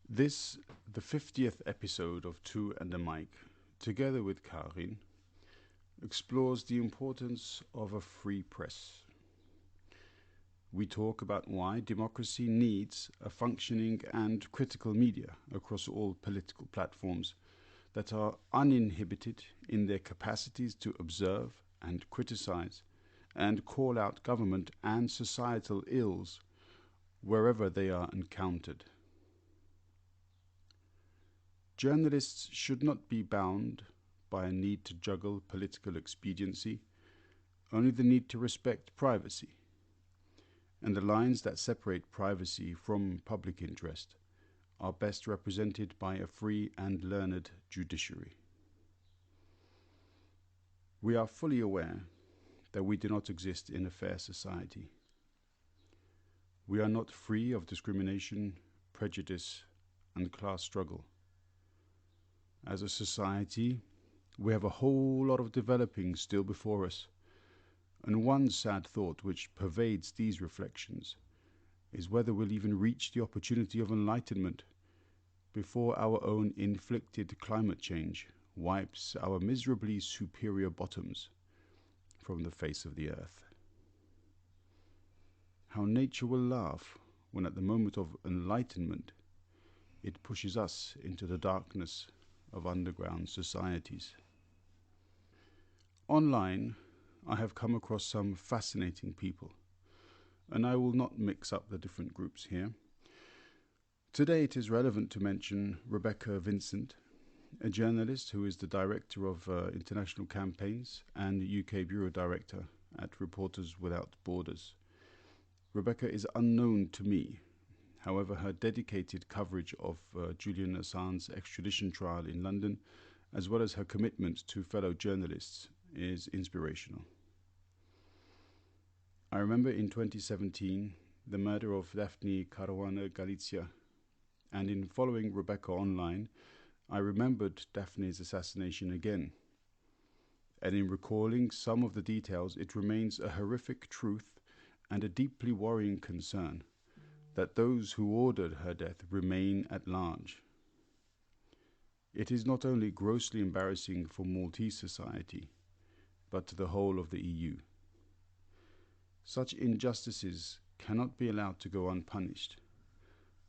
This, the 50th episode of Two and a Mic, together with Karin, explores the importance of a free press. We talk about why democracy needs a functioning and critical media across all political platforms that are uninhibited in their capacities to observe and criticize and call out government and societal ills wherever they are encountered. Journalists should not be bound by a need to juggle political expediency, only the need to respect privacy, and the lines that separate privacy from public interest are best represented by a free and learned judiciary. We are fully aware that we do not exist in a fair society. We are not free of discrimination, prejudice, and class struggle. As a society, we have a whole lot of developing still before us, and one sad thought which pervades these reflections is whether we'll even reach the opportunity of enlightenment before our own inflicted climate change wipes our miserably superior bottoms from the face of the earth. How nature will laugh when at the moment of enlightenment it pushes us into the darkness of underground societies. Online, I have come across some fascinating people, and I will not mix up the different groups here. Today it is relevant to mention Rebecca Vincent, a journalist who is the Director of International Campaigns and UK Bureau Director at Reporters Without Borders. Rebecca is unknown to me. However, her dedicated coverage of Julian Assange's extradition trial in London, as well as her commitment to fellow journalists, is inspirational. I remember in 2017 the murder of Daphne Caruana Galizia, and in following Rebecca online, I remembered Daphne's assassination again. And in recalling some of the details, it remains a horrific truth and a deeply worrying concern that those who ordered her death remain at large. It is not only grossly embarrassing for Maltese society, but to the whole of the EU. Such injustices cannot be allowed to go unpunished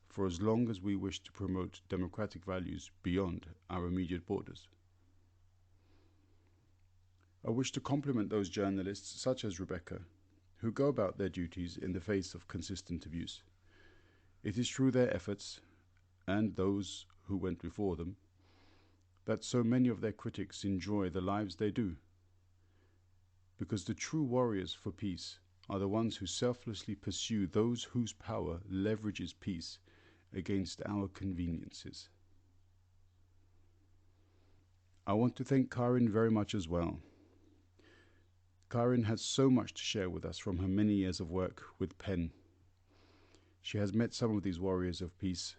for as long as we wish to promote democratic values beyond our immediate borders. I wish to compliment those journalists, such as Rebecca, who go about their duties in the face of consistent abuse. It is through their efforts, and those who went before them, that so many of their critics enjoy the lives they do. Because the true warriors for peace are the ones who selflessly pursue those whose power leverages peace against our conveniences. I want to thank Karin very much as well. Karin has so much to share with us from her many years of work with pen. She has met some of these warriors of peace,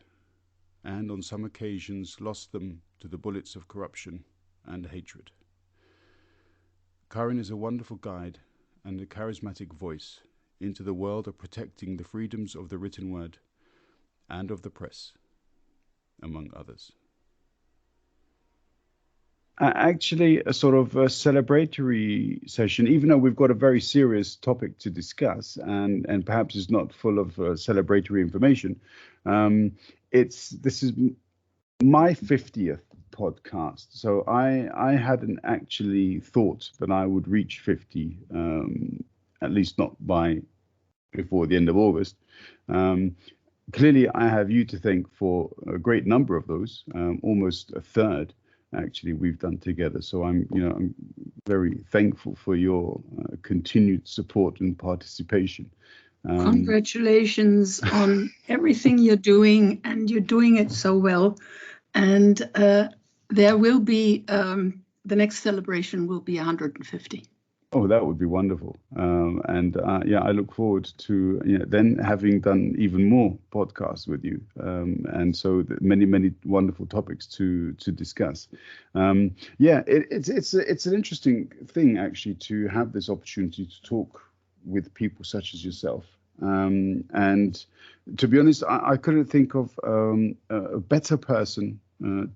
and on some occasions lost them to the bullets of corruption and hatred. Karin is a wonderful guide and a charismatic voice into the world of protecting the freedoms of the written word and of the press, among others. Actually, a sort of a celebratory session, even though we've got a very serious topic to discuss, and perhaps it's not full of celebratory information. This is my 50th podcast, so I hadn't actually thought that I would reach 50, at least not before the end of August. Clearly, I have you to thank for a great number of those, almost a third. Actually, we've done together. So I'm very thankful for your continued support and participation. Congratulations on everything you're doing, and you're doing it so well. And there will be, the next celebration will be 150. Oh, that would be wonderful. Yeah, I look forward to then having done even more podcasts with you. And so many wonderful topics to discuss. Yeah, it's an interesting thing actually to have this opportunity to talk with people such as yourself. And to be honest, I couldn't think of a better person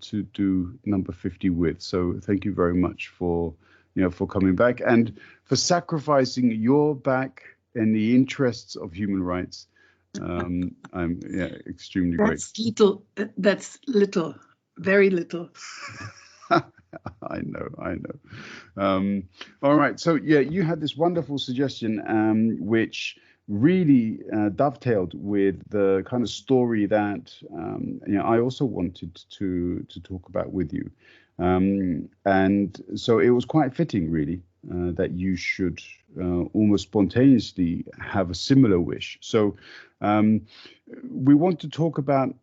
to do number 50 with. So thank you very much for coming back and for sacrificing your back in the interests of human rights. I'm extremely grateful. That's little, very little. I know. All right. So yeah, you had this wonderful suggestion, which really dovetailed with the kind of story that I also wanted to talk about with you. And so it was quite fitting, really, that you should almost spontaneously have a similar wish. So we want to talk about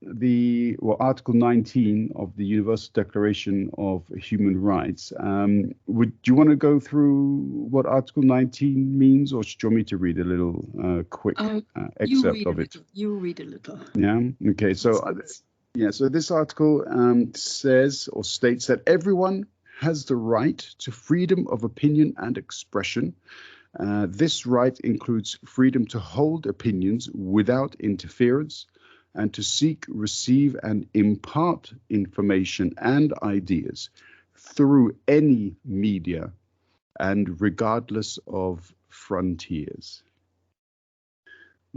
Article 19 of the Universal Declaration of Human Rights. Do you want to go through what Article 19 means, or should you want me to read a little quick excerpt of it? You read a little. Yeah. Okay. So. So this article says or states that everyone has the right to freedom of opinion and expression. This right includes freedom to hold opinions without interference and to seek, receive, and impart information and ideas through any media and regardless of frontiers.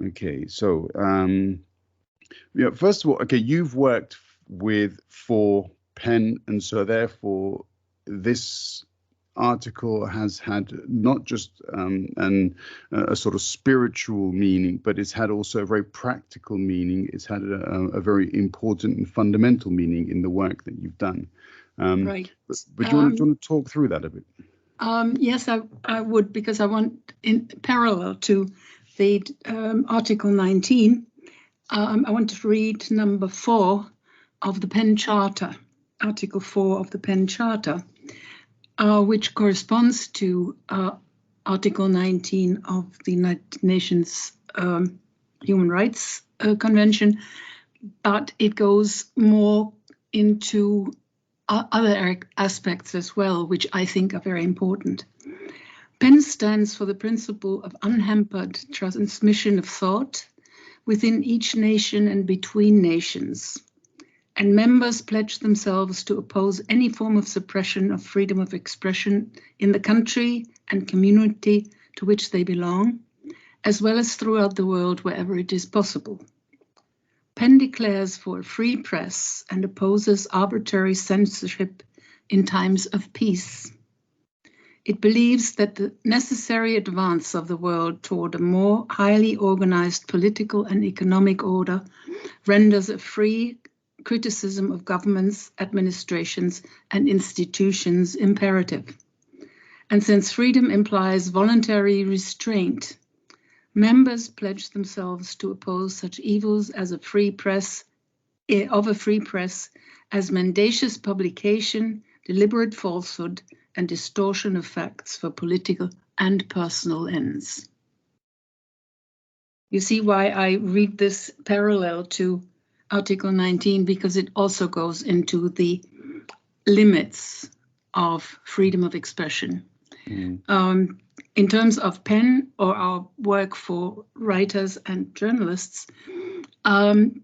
Okay, so first of all, you've worked for PEN, and so therefore this article has had not just a sort of spiritual meaning, but it's had also a very practical meaning. It's had a very important and fundamental meaning in the work that you've done. Right. But do you want to talk through that a bit? Yes, I would, because I want, in parallel to the Article 19, I want to read number 4 of the PEN Charter, Article 4 of the PEN Charter, which corresponds to Article 19 of the United Nations Human Rights Convention, but it goes more into other aspects as well, which I think are very important. PEN stands for the principle of unhampered transmission of thought within each nation and between nations, and members pledge themselves to oppose any form of suppression of freedom of expression in the country and community to which they belong, as well as throughout the world wherever it is possible. PEN declares for a free press and opposes arbitrary censorship in times of peace. It believes that the necessary advance of the world toward a more highly organized political and economic order renders a free criticism of governments, administrations, and institutions imperative. And since freedom implies voluntary restraint, members pledge themselves to oppose such evils as a free press as mendacious publication, deliberate falsehood, and distortion of facts for political and personal ends. You see why I read this parallel to Article 19, because it also goes into the limits of freedom of expression. In terms of PEN, or our work for writers and journalists, the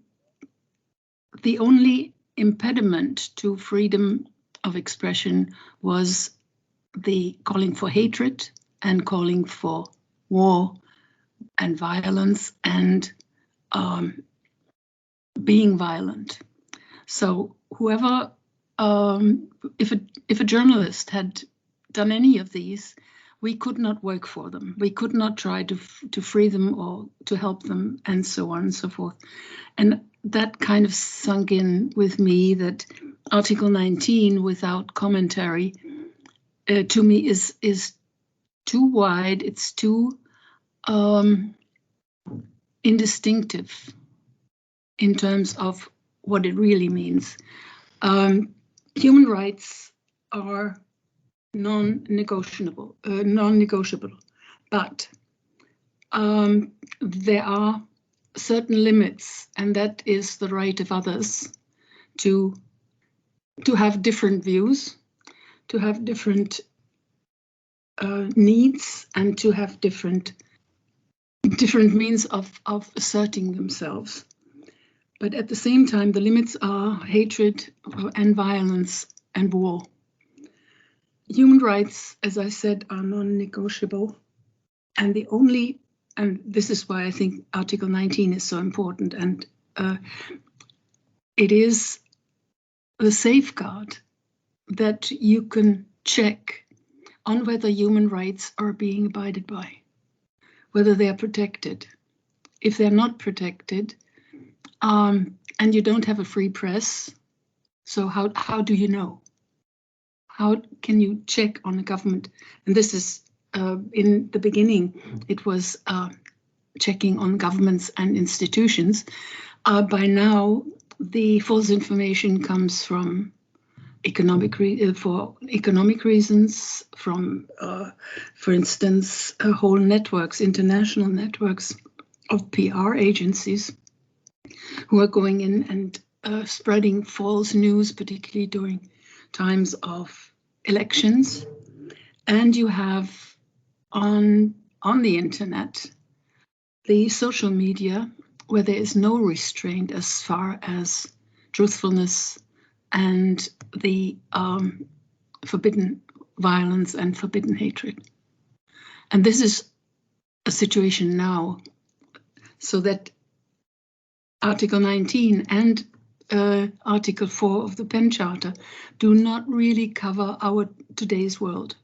only impediment to freedom of expression was the calling for hatred and calling for war and violence and being violent. So whoever, if a journalist had done any of these, we could not work for them. We could not try to free them or to help them, and so on and so forth. And that kind of sunk in with me, that Article 19 without commentary to me is too wide. It's too indistinctive in terms of what it really means. human rights are non-negotiable, but there are certain limits, and that is the right of others to have different views, to have different needs, and to have different means of asserting themselves. But at the same time, the limits are hatred and violence and war. Human rights, as I said, are non-negotiable, and this is why I think Article 19 is so important, and it is the safeguard that you can check on whether human rights are being abided by, whether they are protected. If they're not protected, and you don't have a free press, so how do you know? How can you check on a government? And this is, in the beginning, it was checking on governments and institutions. By now, the false information comes from for economic reasons, from, for instance, whole networks, international networks of PR agencies who are going in and spreading false news, particularly during times of elections. And you have on the internet, the social media, where there is no restraint as far as truthfulness and the forbidden violence and forbidden hatred. And this is a situation now, so that Article 19 and Article 4 of the PEN Charter do not really cover our today's world.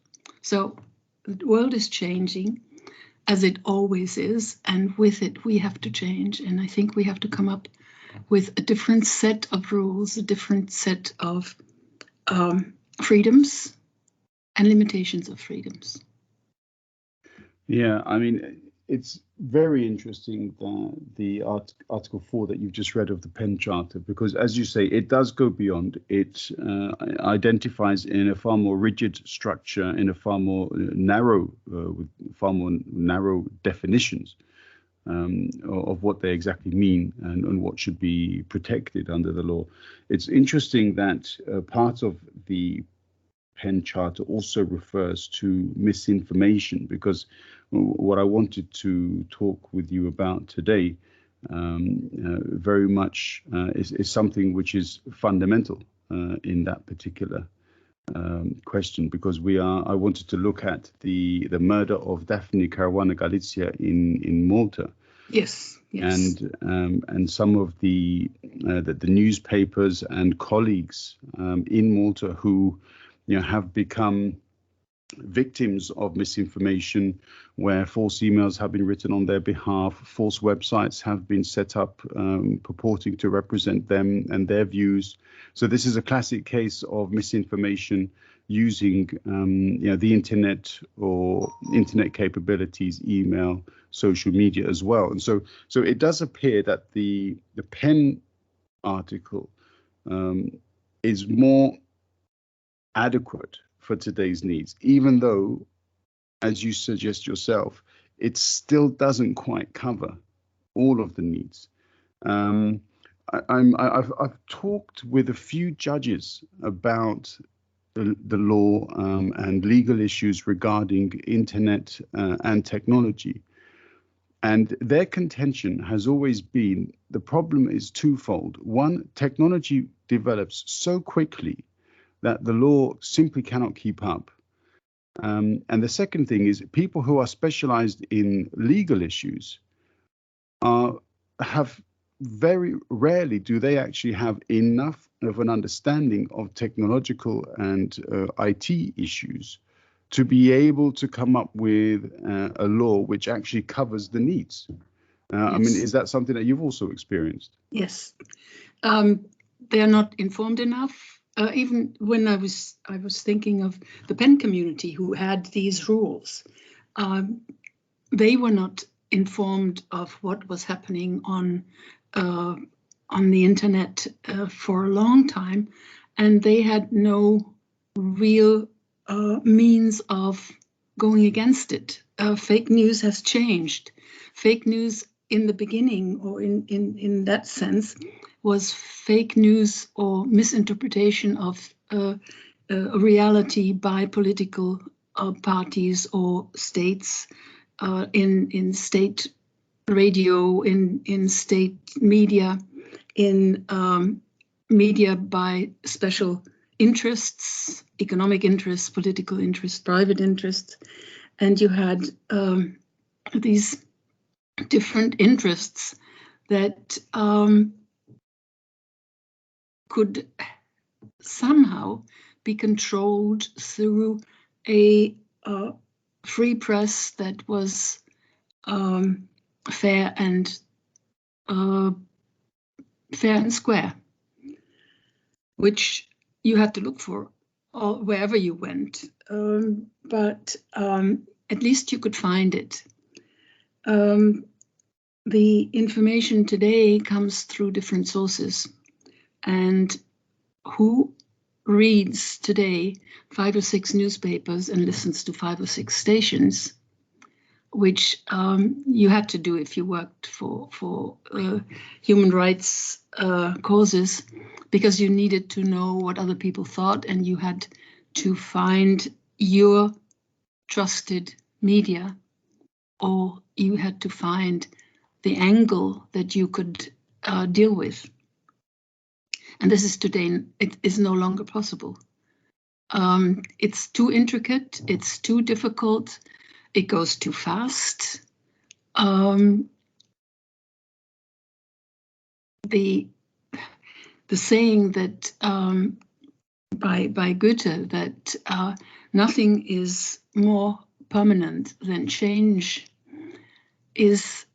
So the world is changing, as it always is, and with it we have to change. And I think we have to come up with a different set of rules, a different set of freedoms and limitations of freedoms. Yeah, I mean, it's very interesting that the Article 4 that you've just read of the PEN Charter, because as you say, it does go beyond. It identifies in a far more rigid structure, in a far more narrow, with far more narrow definitions of what they exactly mean and what should be protected under the law. It's interesting that part of the PEN Charter also refers to misinformation, because what I wanted to talk with you about today very much is something which is fundamental in that particular question, because I wanted to look at the murder of Daphne Caruana Galizia in Malta. Yes. And some of the newspapers and colleagues in Malta who have become victims of misinformation, where false emails have been written on their behalf, false websites have been set up purporting to represent them and their views. So this is a classic case of misinformation using the internet or internet capabilities, email, social media as well. And so it does appear that the PEN article is more adequate for today's needs, even though, as you suggest yourself, it still doesn't quite cover all of the needs. I've talked with a few judges about the law and legal issues regarding internet and technology, and their contention has always been the problem is twofold. One, technology develops so quickly that the law simply cannot keep up. And the second thing is people who are specialized in legal issues have very rarely do they actually have enough of an understanding of technological and IT issues to be able to come up with a law which actually covers the needs. Yes. I mean, is that something that you've also experienced? Yes. They are not informed enough. Even when I was thinking of the PEN community who had these rules, they were not informed of what was happening on the internet for a long time, and they had no real means of going against it. Fake news has changed. Fake news in the beginning, or in that sense, was fake news or misinterpretation of a reality by political parties or states, in state radio, in state media, in media by special interests, economic interests, political interests, private interests. And you had these different interests that could somehow be controlled through a free press that was fair and square, which you had to look for wherever you went. But at least you could find it. The information today comes through different sources. And who reads today 5 or 6 newspapers and listens to 5 or 6 stations, which you had to do if you worked for human rights causes, because you needed to know what other people thought, and you had to find your trusted media, or you had to find the angle that you could deal with. And this is today, it is no longer possible. It's too intricate, it's too difficult, it goes too fast. The saying that by Goethe, that nothing is more permanent than change, is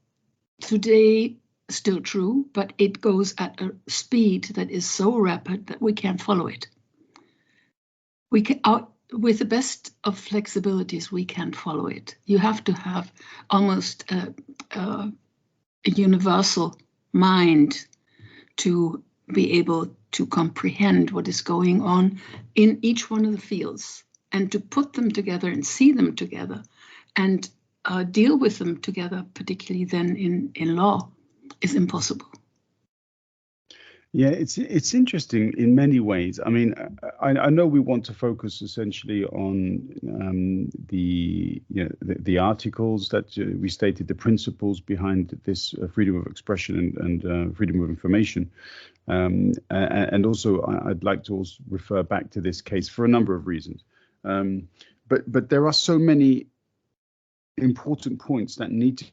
today still true, but it goes at a speed that is so rapid that we can't follow it. We can, with the best of flexibilities, we can't follow it. You have to have almost a universal mind to be able to comprehend what is going on in each one of the fields, and to put them together and see them together and deal with them together, particularly then in law, is impossible. Yeah, it's interesting in many ways. I mean, I know we want to focus essentially on the articles that we stated, the principles behind this freedom of expression and freedom of information, and also I'd like to also refer back to this case for a number of reasons. But there are so many important points that need to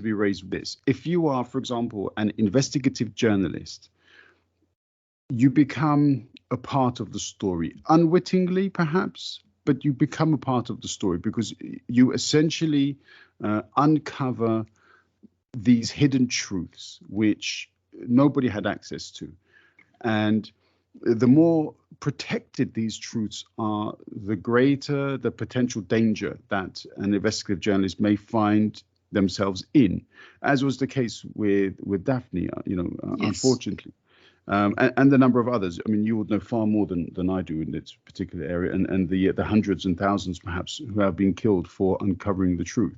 be raised with this. If you are, for example, an investigative journalist, you become a part of the story, unwittingly perhaps, but you become a part of the story because you essentially uncover these hidden truths which nobody had access to. And the more protected these truths are, the greater the potential danger that an investigative journalist may find themselves in, as was the case with Daphne, yes. Unfortunately. And the number of others. I mean, you would know far more than I do in this particular area, and the hundreds and thousands perhaps who have been killed for uncovering the truth.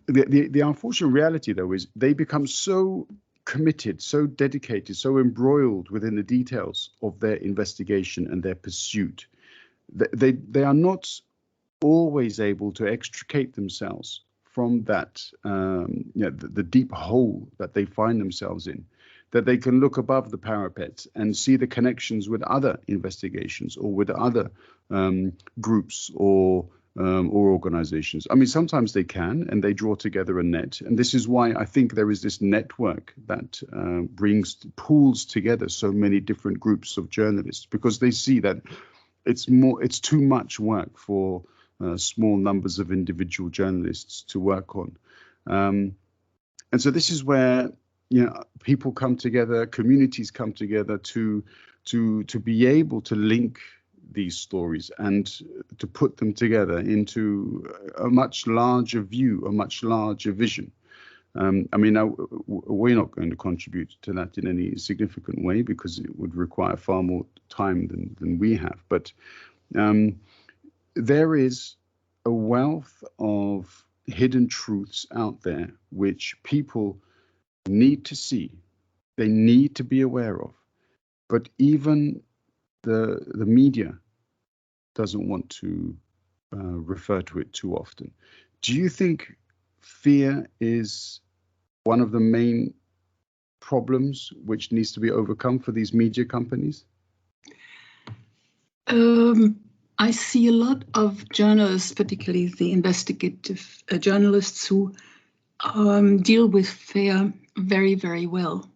The unfortunate reality, though, is they become so committed, so dedicated, so embroiled within the details of their investigation and their pursuit. They are not always able to extricate themselves from that, the deep hole that they find themselves in, that they can look above the parapet and see the connections with other investigations or with other groups or organizations. I mean, sometimes they can, and they draw together a net. And this is why I think there is this network that pools together so many different groups of journalists, because they see that it's too much work for small numbers of individual journalists to work on. And so this is where people come together, communities come together to be able to link these stories and to put them together into a much larger view, a much larger vision. I mean, now we're not going to contribute to that in any significant way because it would require far more time than we have. But there is a wealth of hidden truths out there which people need to see, they need to be aware of. But even the media doesn't want to refer to it too often. Do you think fear is one of the main problems which needs to be overcome for these media companies? I see a lot of journalists, particularly the investigative journalists, who deal with fear very, very well.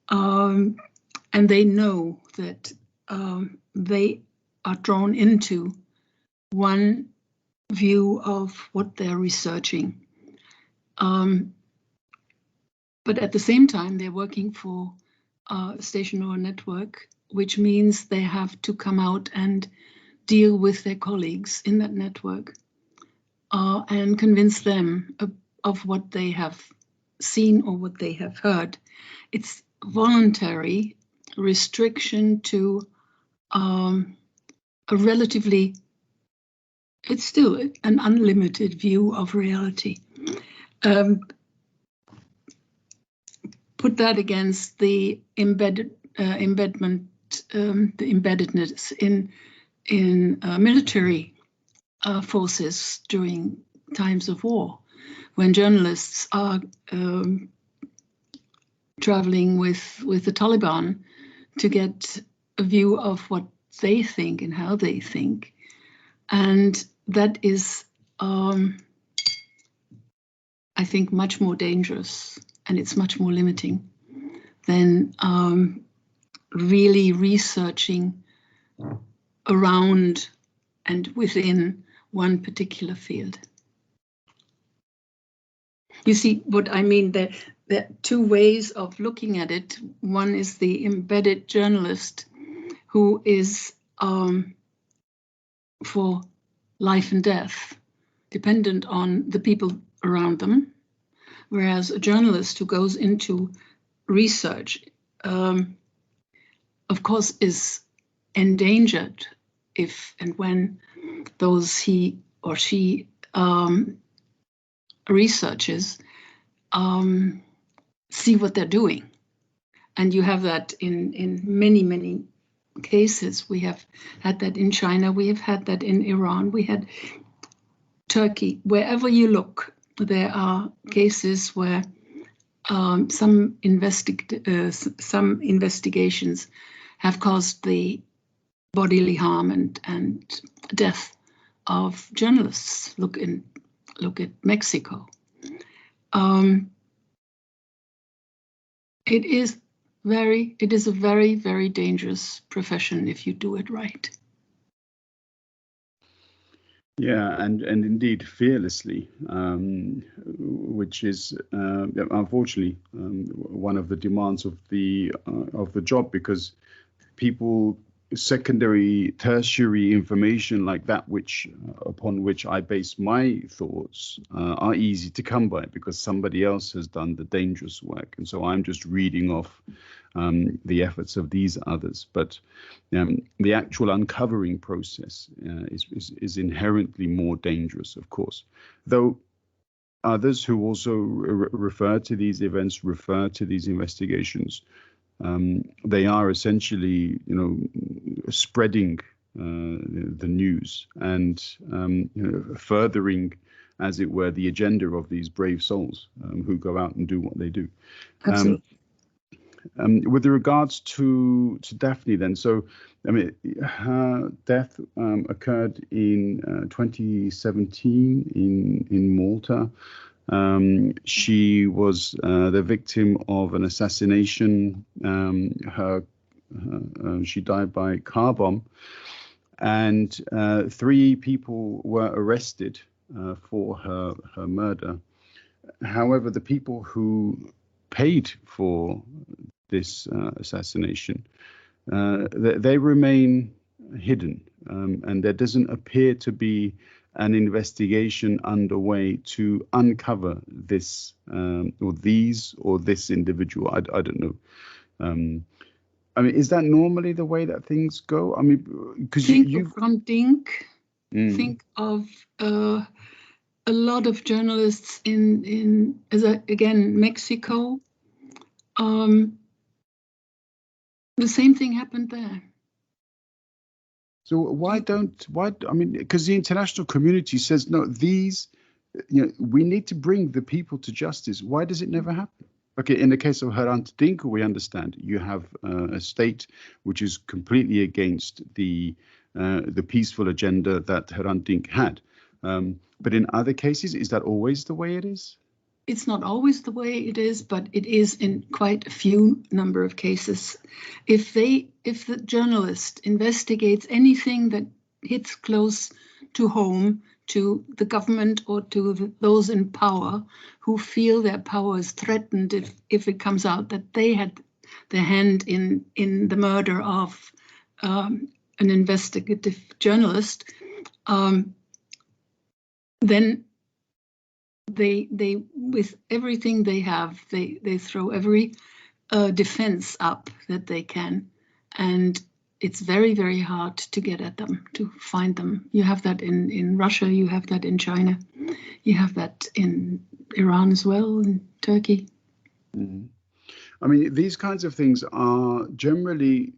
And they know that they are drawn into one view of what they're researching. But at the same time, they're working for a station or a network, which means they have to come out and deal with their colleagues in that network and convince them of what they have seen or what they have heard. It's voluntary restriction to a relatively, it's still an unlimited view of reality. Put that against the embedment, the embeddedness in military forces during times of war, when journalists are traveling with the Taliban to get a view of what they think and how they think. And that is, I think, much more dangerous, and it's much more limiting than really researching around and within one particular field. You see what I mean? There are two ways of looking at it. One is the embedded journalist who is for life and death, dependent on the people around them, whereas a journalist who goes into research, of course, is endangered if and when those he or she researchers see what they're doing. And you have that in many, many cases. We have had that in China, we have had that in Iran, we had Turkey. Wherever you look, there are cases where some investigations have caused the bodily harm and death of journalists. Look at Mexico. It is a very, very dangerous profession if you do it right. Yeah, and indeed fearlessly, which is unfortunately one of the demands of the job, because people secondary, tertiary information like that, upon which I base my thoughts, are easy to come by because somebody else has done the dangerous work, and so I'm just reading off the efforts of these others. But the actual uncovering process is inherently more dangerous, of course. Though others who also refer to these events, refer to these investigations, they are essentially, spreading the news and furthering, as it were, the agenda of these brave souls who go out and do what they do. Absolutely. With regards to Daphne, then, so I mean, her death occurred in 2017 in Malta. She was the victim of an assassination. She died by car bomb, and 3 people were arrested for her murder. However, the people who paid for this assassination, they remain hidden, and there doesn't appear to be an investigation underway to uncover this or these or this individual? I don't know. I mean, is that normally the way that things go? I mean, because think of Hrant Dink. Mm. Think of a lot of journalists in again, Mexico. The same thing happened there. So I mean, because the international community says, no, we need to bring the people to justice. Why does it never happen? Okay, in the case of Hrant Dink, we understand you have a state which is completely against the peaceful agenda that Hrant Dink had. But in other cases, is that always the way it is? It's not always the way it is, but it is in quite a few number of cases. If the journalist investigates anything that hits close to home, to the government or to those in power who feel their power is threatened if it comes out that they had their hand in the murder of an investigative journalist, then they with everything they have, they throw every defense up that they can, and it's very, very hard to get at them, to find them. You have that in Russia, you have that in China, you have that in Iran as well, in Turkey. Mm-hmm. I mean, these kinds of things are generally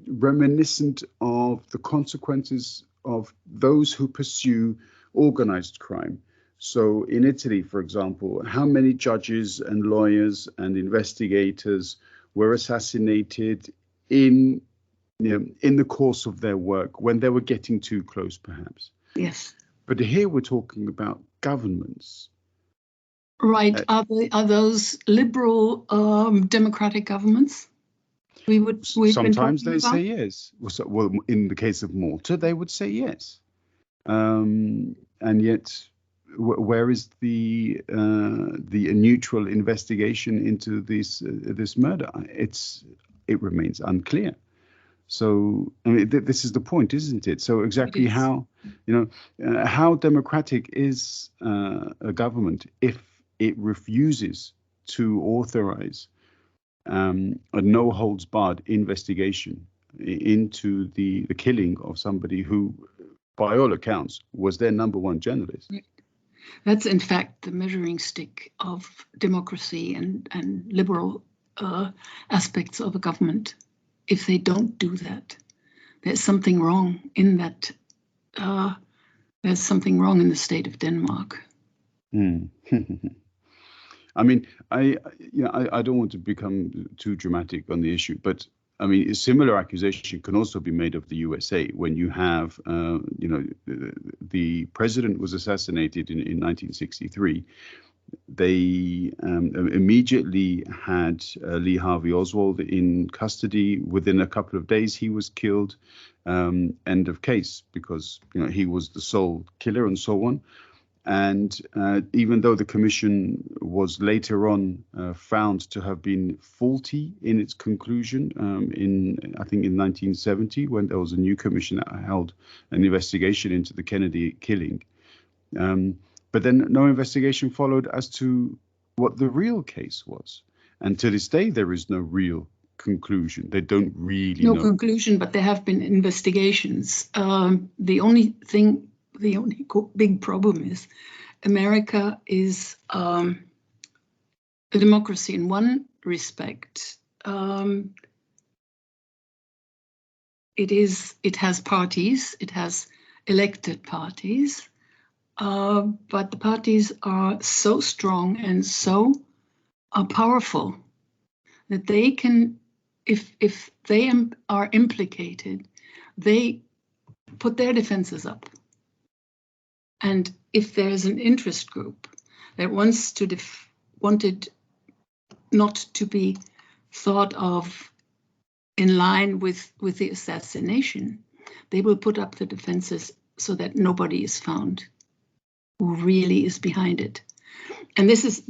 reminiscent of the consequences of those who pursue organized crime. So in Italy, for example, how many judges and lawyers and investigators were assassinated in the course of their work when they were getting too close, perhaps? Yes. But here we're talking about governments. Right. Are those liberal democratic governments? Sometimes they say yes. Well, in the case of Malta, they would say yes. And yet, where is the neutral investigation into this murder? It remains unclear. So I mean, this is the point, isn't it? So exactly how democratic is a government if it refuses to authorize a no holds barred investigation into the killing of somebody who, by all accounts, was their number one journalist? That's in fact the measuring stick of democracy and liberal aspects of a government. If they don't do that, there's something wrong in that. There's something wrong in the state of Denmark. I mean, I don't want to become too dramatic on the issue, but I mean, a similar accusation can also be made of the USA when you have, the president was assassinated in 1963. They immediately had Lee Harvey Oswald in custody. Within a couple of days, he was killed. End of case, because he was the sole killer and so on. And even though the commission was later on found to have been faulty in its conclusion, I think in 1970, when there was a new commission that held an investigation into the Kennedy killing. But then no investigation followed as to what the real case was. And to this day, there is no real conclusion. They don't really know. No conclusion, but there have been investigations. The only big problem is America is a democracy in one respect. It has parties, it has elected parties, but the parties are so strong and so powerful that they can, if they are implicated, they put their defenses up. And if there's an interest group that wanted not to be thought of in line with the assassination, they will put up the defenses so that nobody is found who really is behind it. And this is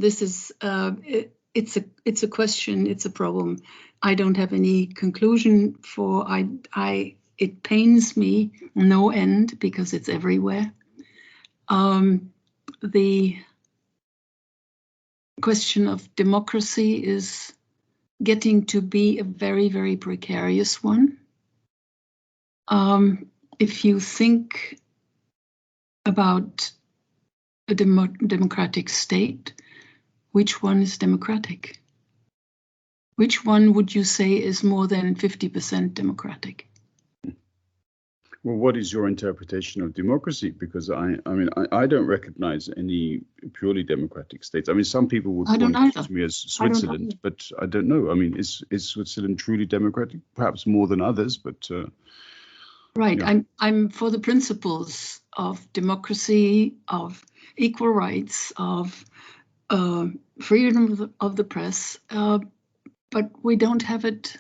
it's a question, it's a problem. I don't have any conclusion for. It pains me no end because it's everywhere. the question of democracy is getting to be a very, very precarious one. If you think about a democratic state, which one is democratic? Which one would you say is more than 50% democratic? Well, what is your interpretation of democracy? Because I don't recognize any purely democratic states. I mean, some people would point to me as Switzerland, but I don't know. I mean, is Switzerland truly democratic? Perhaps more than others, but right. Yeah. I'm for the principles of democracy, of equal rights, of freedom of the press, but we don't have it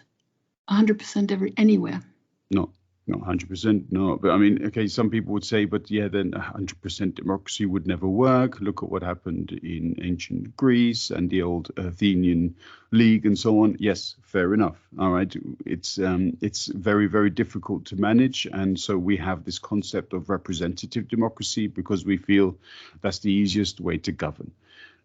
100% anywhere. No. Not 100%, no. But I mean, okay, some people would say, but yeah, then 100% democracy would never work. Look at what happened in ancient Greece and the old Athenian League and so on. Yes, fair enough. All right. It's very, very difficult to manage. And so we have this concept of representative democracy because we feel that's the easiest way to govern.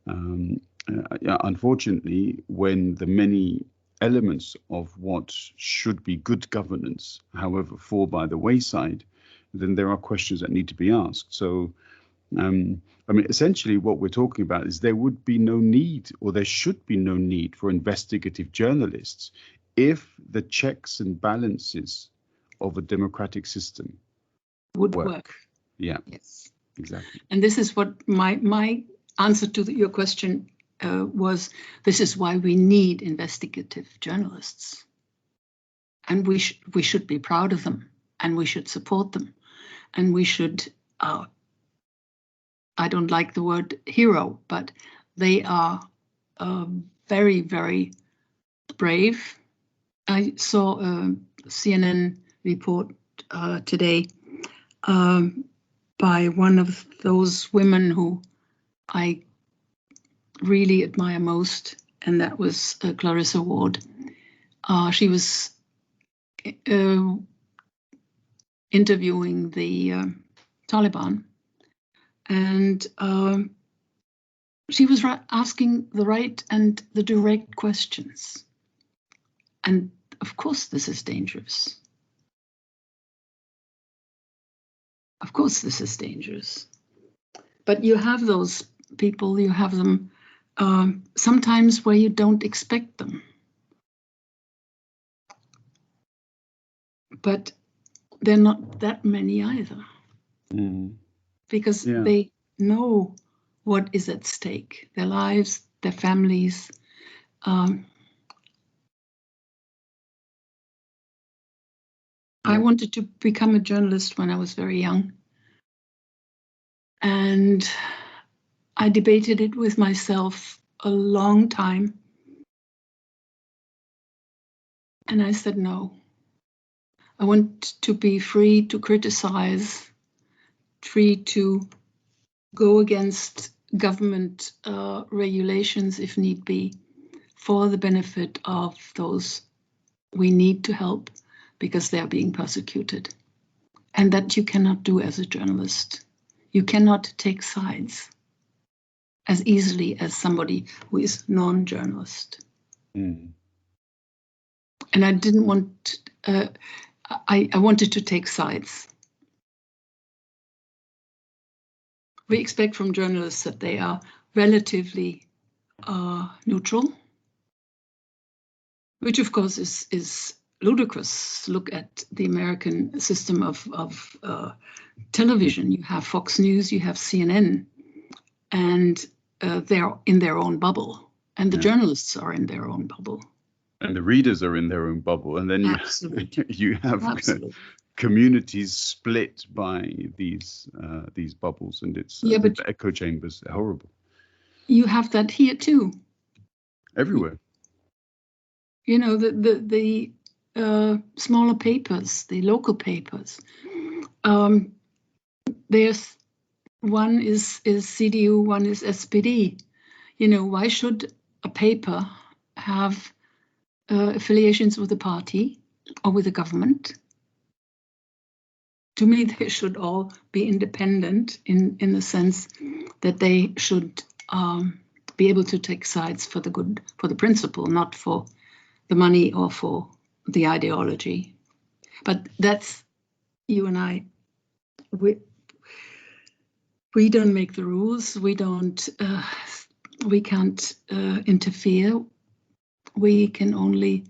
Unfortunately, when the many elements of what should be good governance, however, fall by the wayside, then there are questions that need to be asked. So, I mean, essentially what we're talking about is there would be no need, or there should be no need for investigative journalists if the checks and balances of a democratic system would work. Yeah. Yes. Exactly. And this is what my answer to your question was. This is why we need investigative journalists, and we should be proud of them, and we should support them, and we should. I don't like the word hero, but they are very, very brave. I saw a CNN report today by one of those women who I really admire most, and that was Clarissa Ward. She was interviewing the Taliban, and she was asking the right and the direct questions. And of course this is dangerous. Of course this is dangerous. But you have those people, you have them sometimes where you don't expect them. But they're not that many either. Because they know what is at stake, their lives, their families. I wanted to become a journalist when I was very young. And I debated it with myself a long time. And I said, no. I want to be free to criticize, free to go against government regulations if need be, for the benefit of those we need to help because they are being persecuted. And that you cannot do as a journalist. You cannot take sides as easily as somebody who is non-journalist. And I didn't want, I wanted to take sides. We expect from journalists that they are relatively neutral, which of course is ludicrous. Look at the American system of television. You have Fox News, you have CNN, and they're in their own bubble, and the journalists are in their own bubble. And the readers are in their own bubble, and then you have communities split by these bubbles, and it's the echo chambers. Horrible. You have that here too. Everywhere. You know, the smaller papers, the local papers. There's one is CDU, one is SPD. You know, why should a paper have affiliations with a party or with the government? To me, they should all be independent in the sense that they should be able to take sides for the good, for the principle, not for the money or for the ideology. But that's you and I. We don't make the rules. We don't. We can't interfere. We can only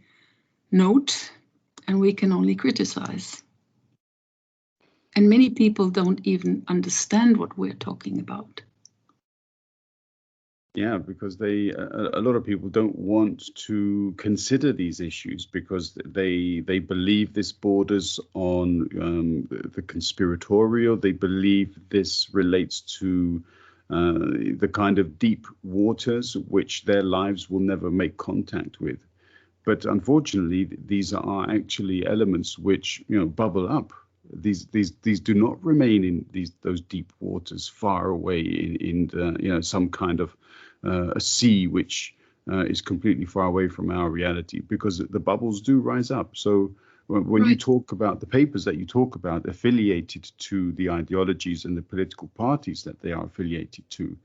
note, and we can only criticize. And many people don't even understand what we're talking about. Yeah, because a lot of people don't want to consider these issues because they believe this borders on the conspiratorial. They believe this relates to the kind of deep waters which their lives will never make contact with. But unfortunately, these are actually elements which bubble up. These do not remain in those deep waters far away in some kind of a sea which is completely far away from our reality, because the bubbles do rise up. So when you talk about the papers that you talk about affiliated to the ideologies and the political parties that they are affiliated to,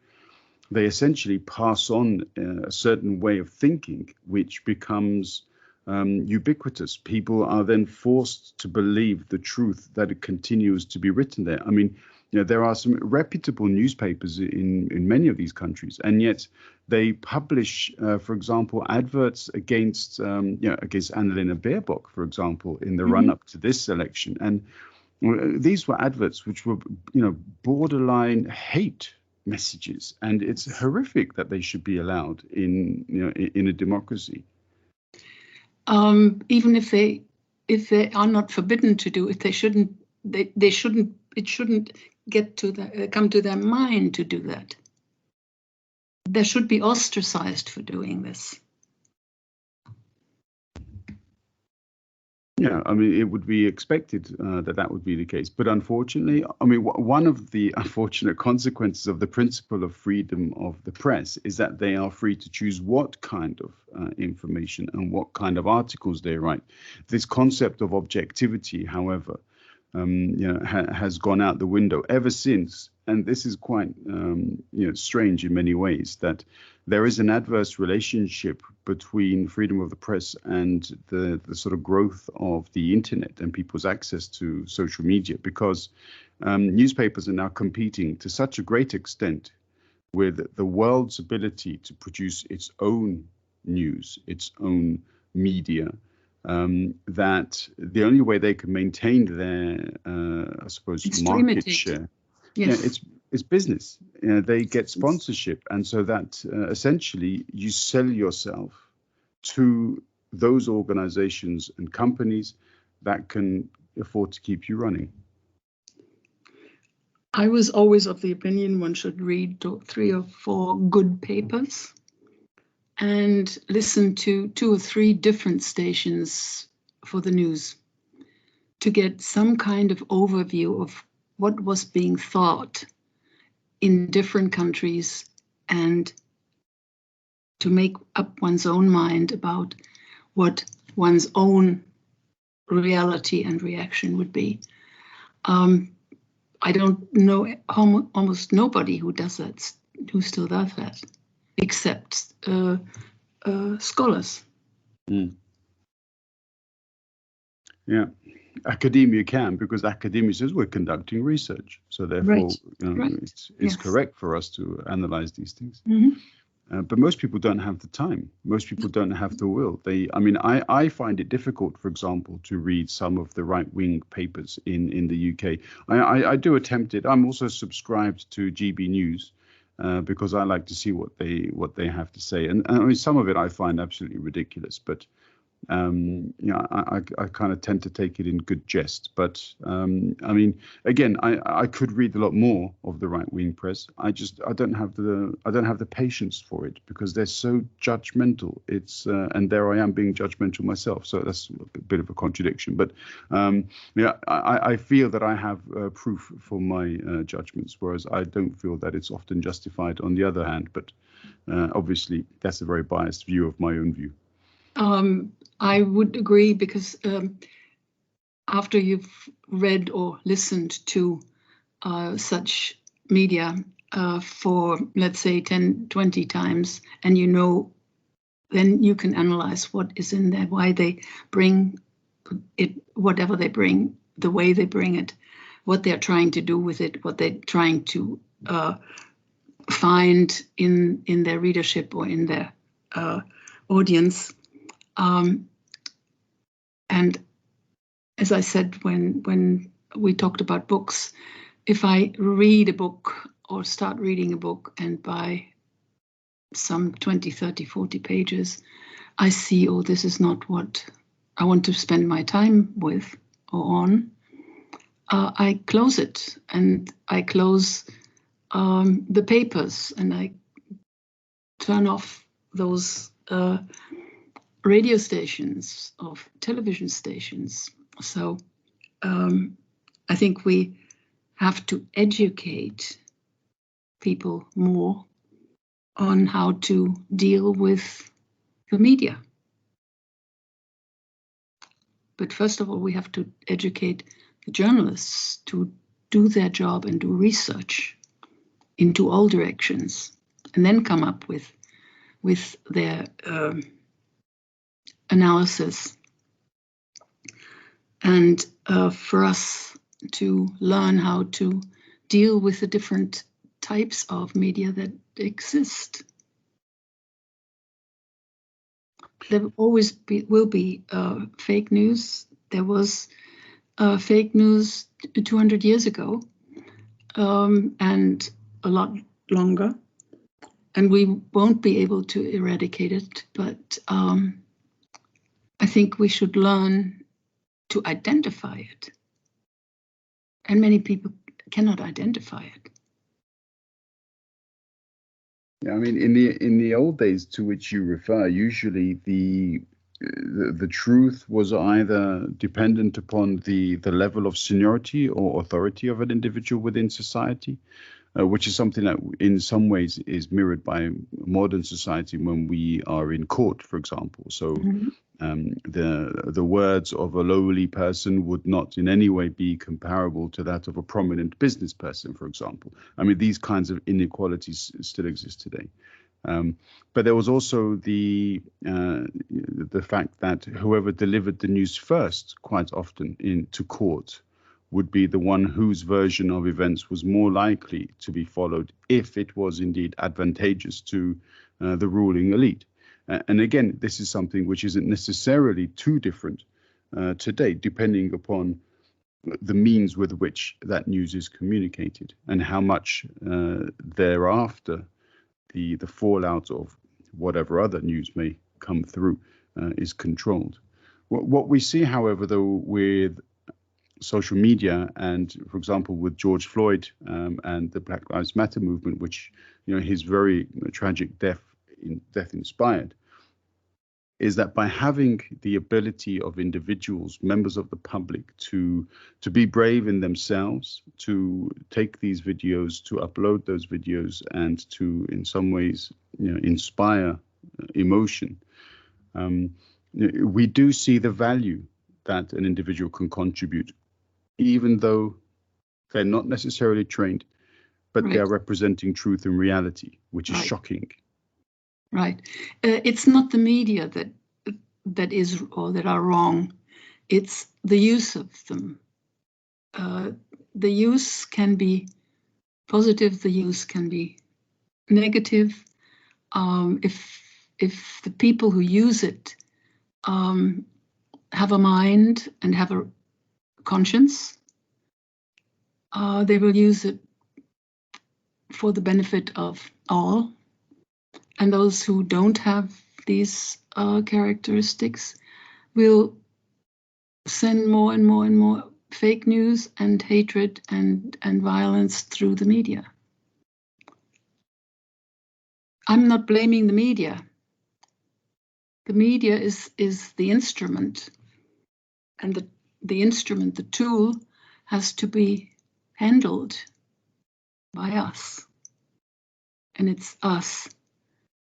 they essentially pass on a certain way of thinking which becomes ubiquitous. People are then forced to believe the truth that it continues to be written there. I mean, there are some reputable newspapers in many of these countries, and yet they publish, for example, adverts against Annalena Baerbock, for example, in the run-up to this election. And these were adverts which were, borderline hate messages, and it's horrific that they should be allowed in a democracy. Even if they are not forbidden to do it, they shouldn't. They shouldn't. It shouldn't come to their mind to do that. They should be ostracized for doing this. Yeah, I mean, it would be expected that would be the case. But unfortunately, I mean, one of the unfortunate consequences of the principle of freedom of the press is that they are free to choose what kind of information and what kind of articles they write. This concept of objectivity, however, has gone out the window ever since. And this is quite, strange in many ways, that there is an adverse relationship between freedom of the press and the sort of growth of the internet and people's access to social media, because newspapers are now competing to such a great extent with the world's ability to produce its own news, its own media, that the only way they can maintain their, I suppose, market share, it's business. They get sponsorship, and so that essentially you sell yourself to those organizations and companies that can afford to keep you running. I was always of the opinion one should read 3 or 4 good papers and listen to 2 or 3 different stations for the news to get some kind of overview of what was being thought in different countries, and to make up one's own mind about what one's own reality and reaction would be. I don't know almost nobody who does that, who still does that, except scholars. Yeah, academia can, because academia says we're conducting research, so therefore it's correct for us to analyze these things. But most people don't have the time. Most people don't have the will. I find it difficult, for example, to read some of the right-wing papers in the UK. I do attempt it. I'm also subscribed to GB News because I like to see what they have to say. And I mean, some of it I find absolutely ridiculous, but I kind of tend to take it in good jest. But I mean, again, I could read a lot more of the right-wing press. I don't have the patience for it, because they're so judgmental. It's and there I am being judgmental myself, so that's a bit of a contradiction. But I feel that I have proof for my judgments, whereas I don't feel that it's often justified on the other hand. But obviously, that's a very biased view of my own view. I would agree, because after you've read or listened to such media for, let's say, 10, 20 times, and you know, then you can analyze what is in there, why they bring it, whatever they bring, the way they bring it, what they're trying to do with it, what they're trying to find in their readership or in their audience. And as I said, when we talked about books, if I read a book or start reading a book, and by some 20, 30, 40 pages, I see, oh, this is not what I want to spend my time with or on, I close it, and I close the papers, and I turn off those radio stations, of television stations. So I think we have to educate people more on how to deal with the media. But first of all, we have to educate the journalists to do their job and do research into all directions, and then come up with their analysis. And for us to learn how to deal with the different types of media that exist. There always will be fake news. There was fake news 200 years ago, and a lot longer. And we won't be able to eradicate it, but I think we should learn to identify it. And many people cannot identify it. Yeah, I mean, in the old days to which you refer, usually the truth was either dependent upon the level of seniority or authority of an individual within society, which is something that in some ways is mirrored by modern society when we are in court, for example. So the words of a lowly person would not in any way be comparable to that of a prominent business person, for example. I mean, these kinds of inequalities still exist today. But there was also the fact that whoever delivered the news first, quite often into court, would be the one whose version of events was more likely to be followed if it was indeed advantageous to the ruling elite. And again, this is something which isn't necessarily too different today, depending upon the means with which that news is communicated and how much thereafter the fallout of whatever other news may come through is controlled. What we see, however, though, with social media and, for example, with George Floyd and the Black Lives Matter movement, which, you know, his very tragic death inspired, is that by having the ability of individuals, members of the public, to be brave in themselves, to take these videos, to upload those videos, and to, in some ways, you know, inspire emotion, we do see the value that an individual can contribute, even though they're not necessarily trained, but Right. they are representing truth and reality, which is Right. shocking. Right. It's not the media that is or that are wrong. It's the use of them. The use can be positive. The use can be negative. If the people who use it have a mind and have a conscience, they will use it for the benefit of all. And those who don't have these characteristics will send more and more and more fake news and hatred and violence through the media. I'm not blaming the media. The media is the instrument, and the instrument, the tool, has to be handled by us. And it's us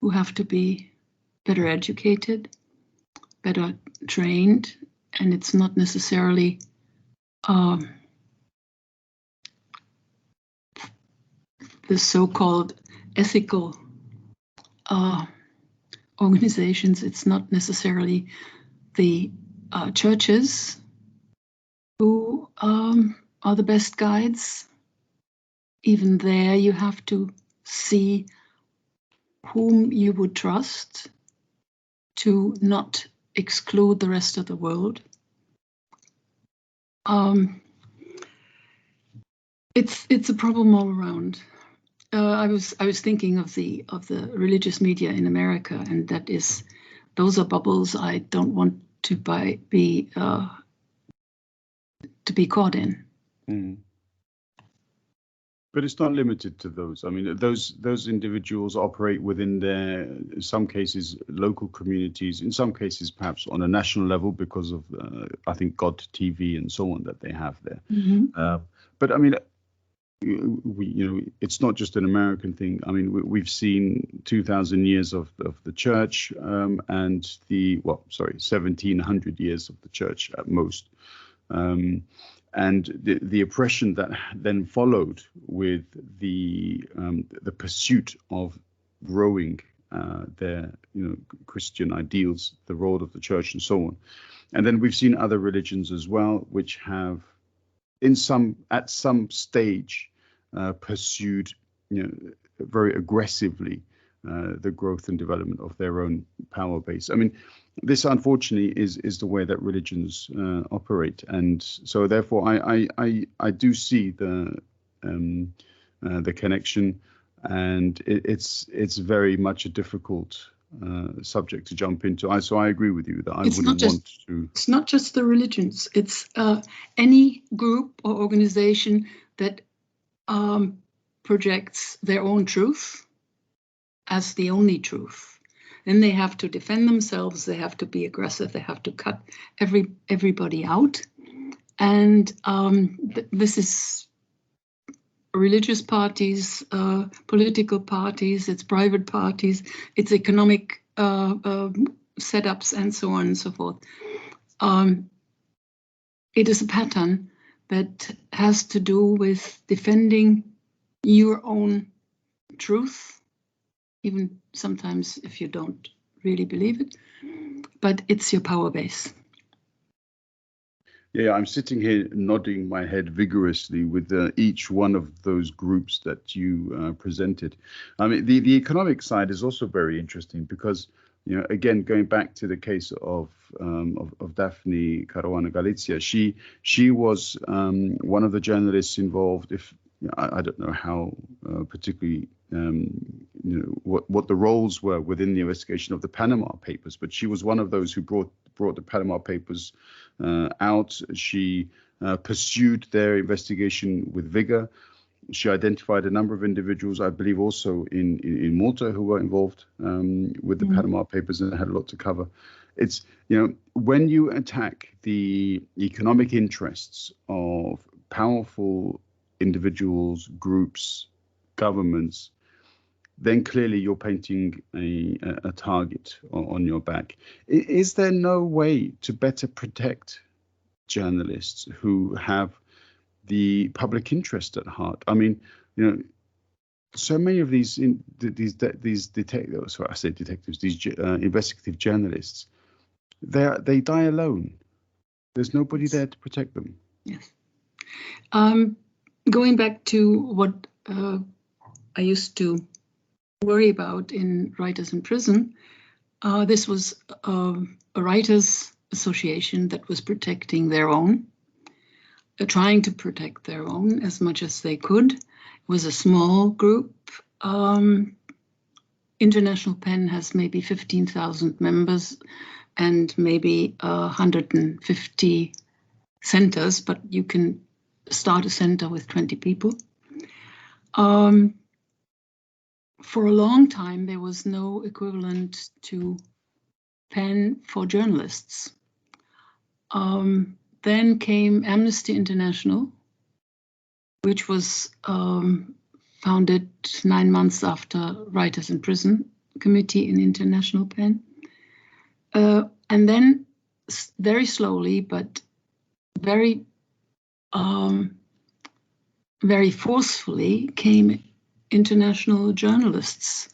who have to be better educated, better trained, and it's not necessarily the so-called ethical organizations. It's not necessarily the churches who are the best guides. Even there, you have to see whom you would trust to not exclude the rest of the world. It's a problem all around. I was thinking of the religious media in America, and those are bubbles I don't want to be caught in. Mm. But it's not limited to those. I mean, those individuals operate within in some cases, local communities, in some cases, perhaps on a national level because of, I think, God TV and so on that they have there. Mm-hmm. But I mean, it's not just an American thing. I mean, we've seen 2,000 years of the church and 1,700 years of the church at most. And the oppression that then followed with the pursuit of growing their Christian ideals, the role of the church, and so on. And then we've seen other religions as well, which have, at some stage, pursued very aggressively the growth and development of their own power base. I mean, this unfortunately is the way that religions operate, and so therefore I do see the connection, and it's very much a difficult subject to jump into. So I agree with you that I wouldn't want to. It's not just the religions. It's any group or organization that projects their own truth as the only truth. Then they have to defend themselves. They have to be aggressive. They have to cut everybody out. And this is religious parties, political parties, it's private parties, it's economic setups, and so on and so forth. It is a pattern that has to do with defending your own truth, even sometimes if you don't really believe it, but it's your power base. Yeah, I'm sitting here nodding my head vigorously with each one of those groups that you presented. I mean, the economic side is also very interesting because, again, going back to the case of Daphne Caruana Galizia, she was one of the journalists involved. I don't know how particularly what the roles were within the investigation of the Panama Papers, but she was one of those who brought the Panama Papers out. She pursued their investigation with vigor. She identified a number of individuals, I believe also in Malta, who were involved with the Panama Papers and had a lot to cover. It's, when you attack the economic interests of powerful individuals, groups, governments, then clearly you're painting a target on your back. Is there no way to better protect journalists who have the public interest at heart? I mean, so many of these investigative journalists, they die alone. There's nobody there to protect them. Yes. Going back to what I used to worry about in Writers in Prison, this was a writers' association that was protecting their own, trying to protect their own as much as they could. It was a small group. International PEN has maybe 15,000 members and maybe 150 centers, but you can start a center with 20 people. For a long time, there was no equivalent to PEN for journalists. Then came Amnesty International, which was founded 9 months after Writers in Prison Committee in International PEN. And then very slowly, but very very forcefully came international journalists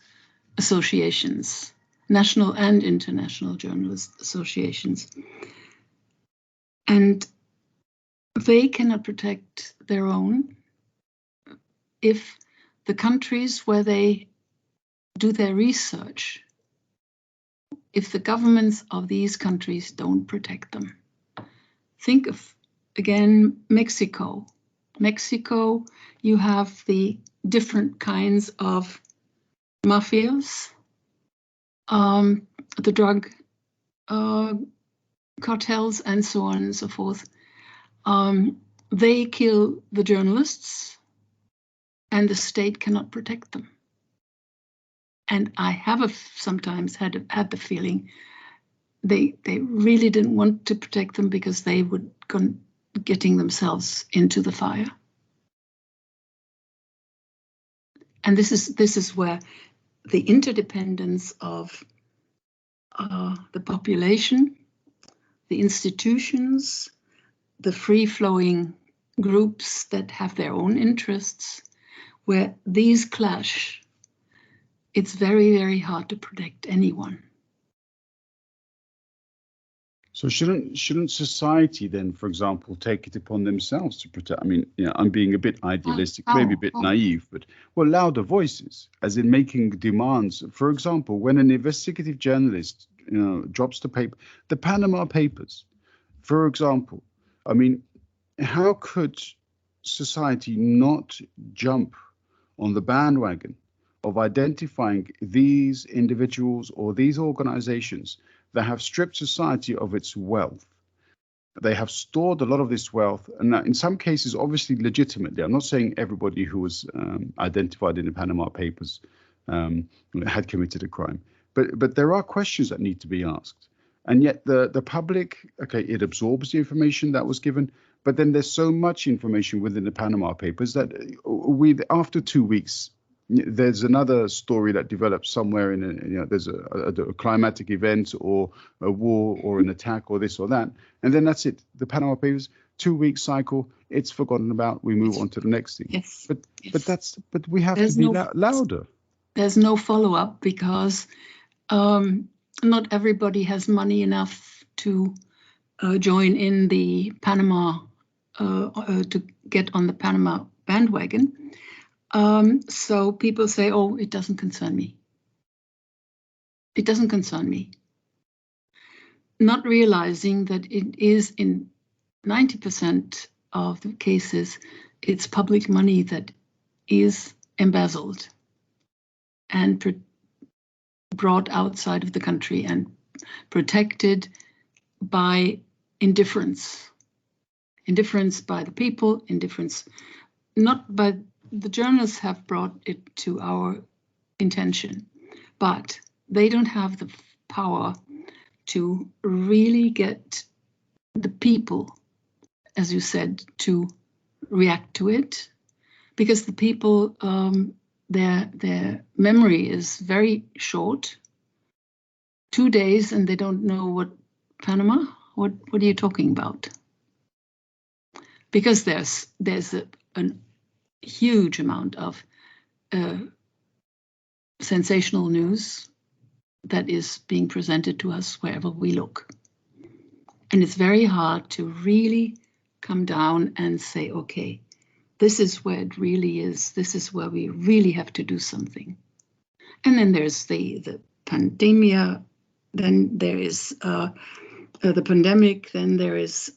associations, national and international journalist associations. And they cannot protect their own if the countries where they do their research, if the governments of these countries don't protect them. Think of, again, Mexico. Mexico, you have the different kinds of mafias, the drug cartels, and so on and so forth. They kill the journalists, and the state cannot protect them. And I have sometimes had the feeling they really didn't want to protect them because they would go getting themselves into the fire. And this is where the interdependence of the population, the institutions, the free-flowing groups that have their own interests, where these clash, it's very, very hard to protect anyone. So shouldn't society then, for example, take it upon themselves to protect? I mean, I'm being a bit idealistic, maybe a bit naive, but louder voices, as in making demands. For example, when an investigative journalist, drops the paper, the Panama Papers, for example. I mean, how could society not jump on the bandwagon of identifying these individuals or these organizations that have stripped society of its wealth? They have stored a lot of this wealth, and in some cases, obviously legitimately. I'm not saying everybody who was identified in the Panama Papers had committed a crime, but there are questions that need to be asked. And yet the public, okay, it absorbs the information that was given, but then there's so much information within the Panama Papers that after 2 weeks, there's another story that develops somewhere there's a climatic event or a war or an attack or this or that, and then that's it. The Panama Papers, 2 week cycle, it's forgotten about. We move on to the next thing. Yes. But we have to be louder. There's no follow-up because not everybody has money enough to join in the Panama to get on the Panama bandwagon. So people say, oh, it doesn't concern me. It doesn't concern me. Not realizing that it is in 90% of the cases, it's public money that is embezzled and brought outside of the country and protected by indifference. Indifference by the people, indifference not by the journalists have brought it to our attention, but they don't have the power to really get the people, as you said, to react to it, because the people, their memory is very short. 2 days and they don't know what Panama. What are you talking about? Because there's a huge amount of sensational news that is being presented to us wherever we look. And it's very hard to really come down and say, okay, this is where it really is. This is where we really have to do something. And then there's the pandemia. Then there is the pandemic. Then there is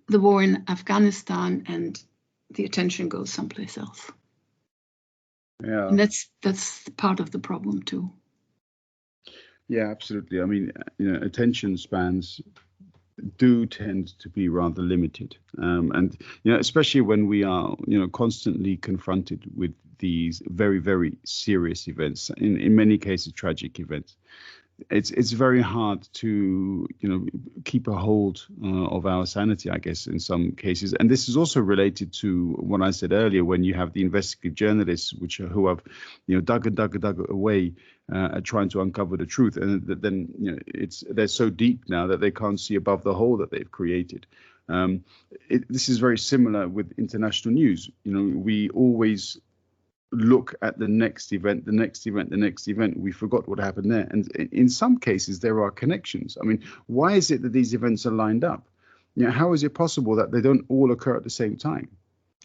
the war in Afghanistan, and the attention goes someplace else. Yeah, and that's part of the problem too. Yeah, absolutely. I mean, attention spans do tend to be rather limited, and especially when we are constantly confronted with these very, very serious events, in many cases tragic events. It's very hard to keep a hold of our sanity, I guess, in some cases. And this is also related to what I said earlier, when you have the investigative journalists who have dug away at trying to uncover the truth, and then they're so deep now that they can't see above the hole that they've created. This is very similar with international news. You know, we always look at the next event, the next event, the next event. We forgot what happened there. And in some cases, there are connections. I mean, why is it that these events are lined up? You know, how is it possible that they don't all occur at the same time?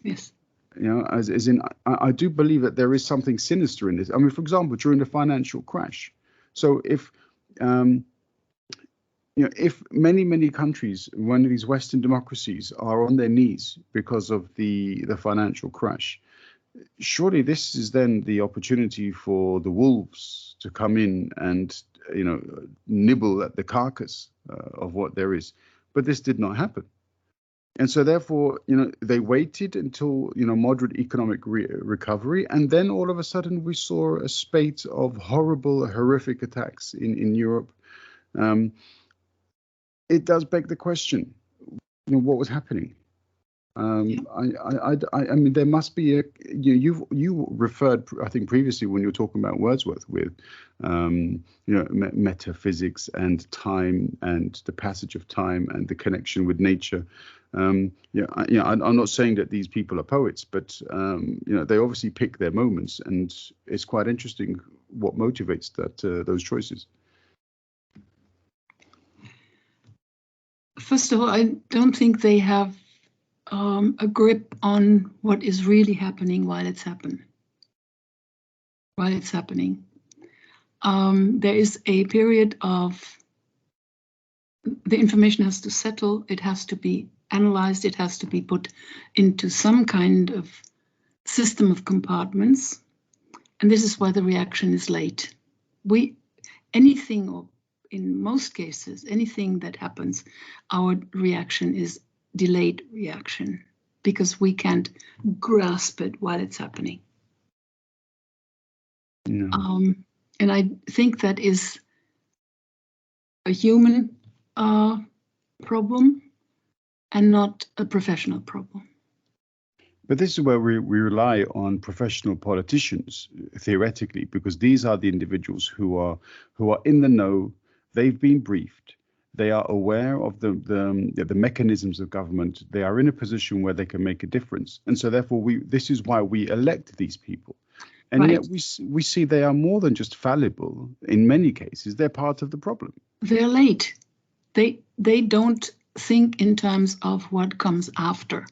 Yes. You know, as in, I do believe that there is something sinister in this. I mean, for example, during the financial crash. So if, you know, if many countries, one of these Western democracies, are on their knees because of the financial crash, surely this is then the opportunity for the wolves to come in and, you know, nibble at the carcass of what there is. But this did not happen. And so therefore, you know, they waited until, you know, moderate economic recovery. And then all of a sudden we saw a spate of horrible, horrific attacks in Europe. It does beg the question, you know, what was happening? I mean, there must be you referred, I think, previously when you were talking about Wordsworth with, you know, metaphysics and time and the passage of time and the connection with nature. I'm not saying that these people are poets, but you know, they obviously pick their moments, and it's quite interesting what motivates those choices. First of all, I don't think they have a grip on what is really happening while it's happening. There is a period of the information has to settle, it has to be analyzed, it has to be put into some kind of system of compartments, and this is why the reaction is late. Anything, or in most cases, anything that happens, our reaction is delayed reaction, because we can't grasp it while it's happening. No. And I think that is a human problem and not a professional problem. But this is where we rely on professional politicians, theoretically, because these are the individuals who are in the know. They've been briefed. They are aware of the mechanisms of government. They are in a position where they can make a difference. And so therefore, this is why we elect these people. And right. Yet we see they are more than just fallible. In many cases, they're part of the problem. They're late. They don't think in terms of what comes after.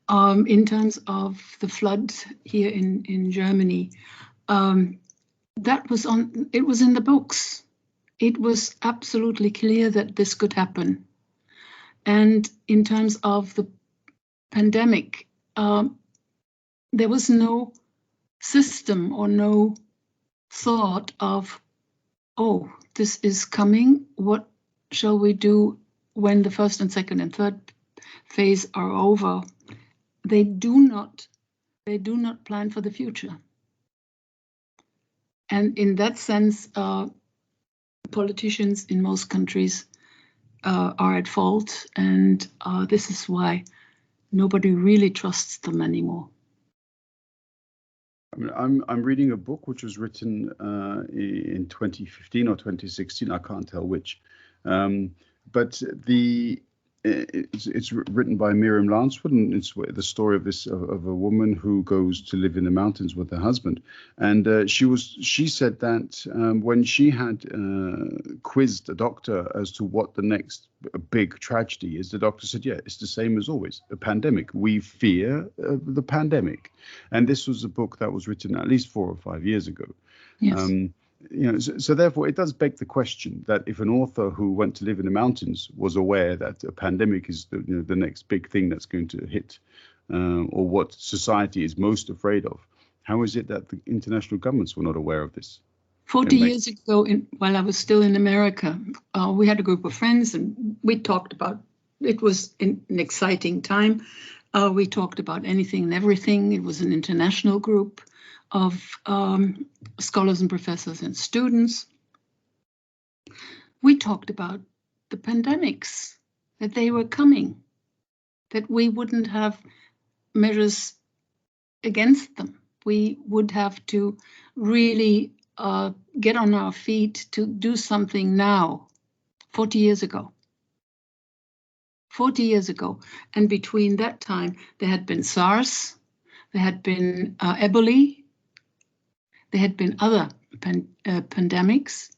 In terms of the flood here in Germany, it was in the books. It was absolutely clear that this could happen. And in terms of the pandemic, there was no system or no thought of, oh, this is coming. What shall we do when the first and second and third phase are over? They do not plan for the future. And in that sense, politicians in most countries are at fault, and this is why nobody really trusts them anymore. I mean, I'm reading a book which was written in 2015 or 2016. I can't tell which, but it's written by Miriam Lansford, and it's the story of a woman who goes to live in the mountains with her husband. And she said that when she had quizzed a doctor as to what the next big tragedy is, the doctor said, yeah, it's the same as always, a pandemic. We fear the pandemic. And this was a book that was written at least 4 or 5 years ago. Yes. You know, so therefore, it does beg the question that if an author who went to live in the mountains was aware that a pandemic is the next big thing that's going to hit, or what society is most afraid of, how is it that the international governments were not aware of this? 40 years ago, while I was still in America, we had a group of friends, and we talked about, it was an exciting time. We talked about anything and everything. It was an international group of scholars and professors and students. We talked about the pandemics, that they were coming, that we wouldn't have measures against them. We would have to really get on our feet to do something now, 40 years ago. 40 years ago. And between that time, there had been SARS, there had been Ebola, there had been other pandemics,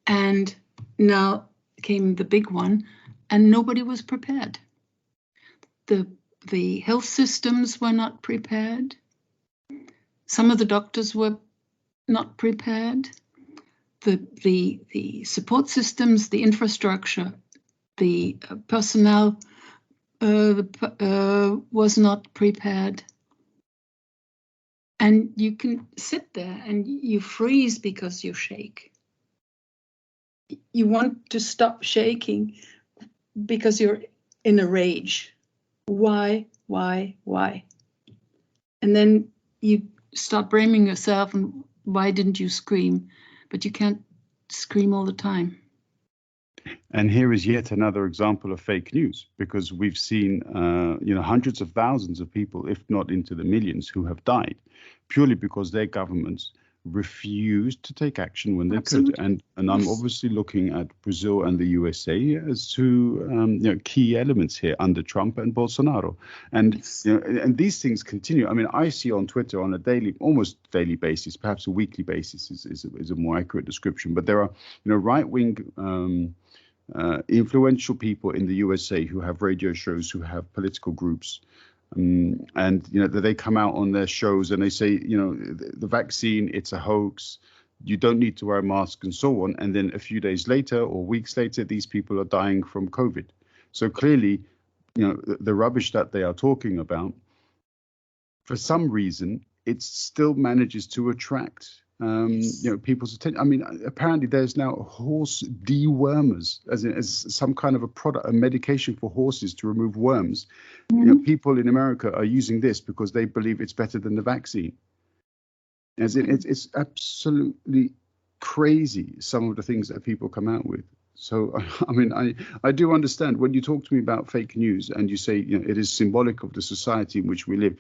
and now came the big one, and nobody was prepared. The health systems were not prepared. Some of the doctors were not prepared. The support systems, the infrastructure, the personnel was not prepared. And you can sit there and you freeze because you shake. You want to stop shaking because you're in a rage. Why? And then you start blaming yourself, and why didn't you scream? But you can't scream all the time. And here is yet another example of fake news, because we've seen, hundreds of thousands of people, if not into the millions, who have died purely because their governments refused to take action when they Absolutely. could. And I'm obviously looking at Brazil and the USA as two key elements here under Trump and Bolsonaro. And Yes. and these things continue. I mean, I see on Twitter on a almost daily basis, perhaps a weekly basis is a more accurate description. But there are right-wing influential people in the USA who have radio shows, who have political groups. And they come out on their shows and they say, the vaccine, it's a hoax, you don't need to wear a mask and so on. And then a few days later or weeks later, these people are dying from COVID. So clearly, the rubbish that they are talking about, for some reason, it still manages to attract people's attention. I mean, apparently there's now horse dewormers, as some kind of a product, a medication for horses to remove worms. Mm-hmm. People in America are using this because they believe it's better than the vaccine. It's absolutely crazy, some of the things that people come out with. So, I mean, I do understand when you talk to me about fake news and you say, it is symbolic of the society in which we live.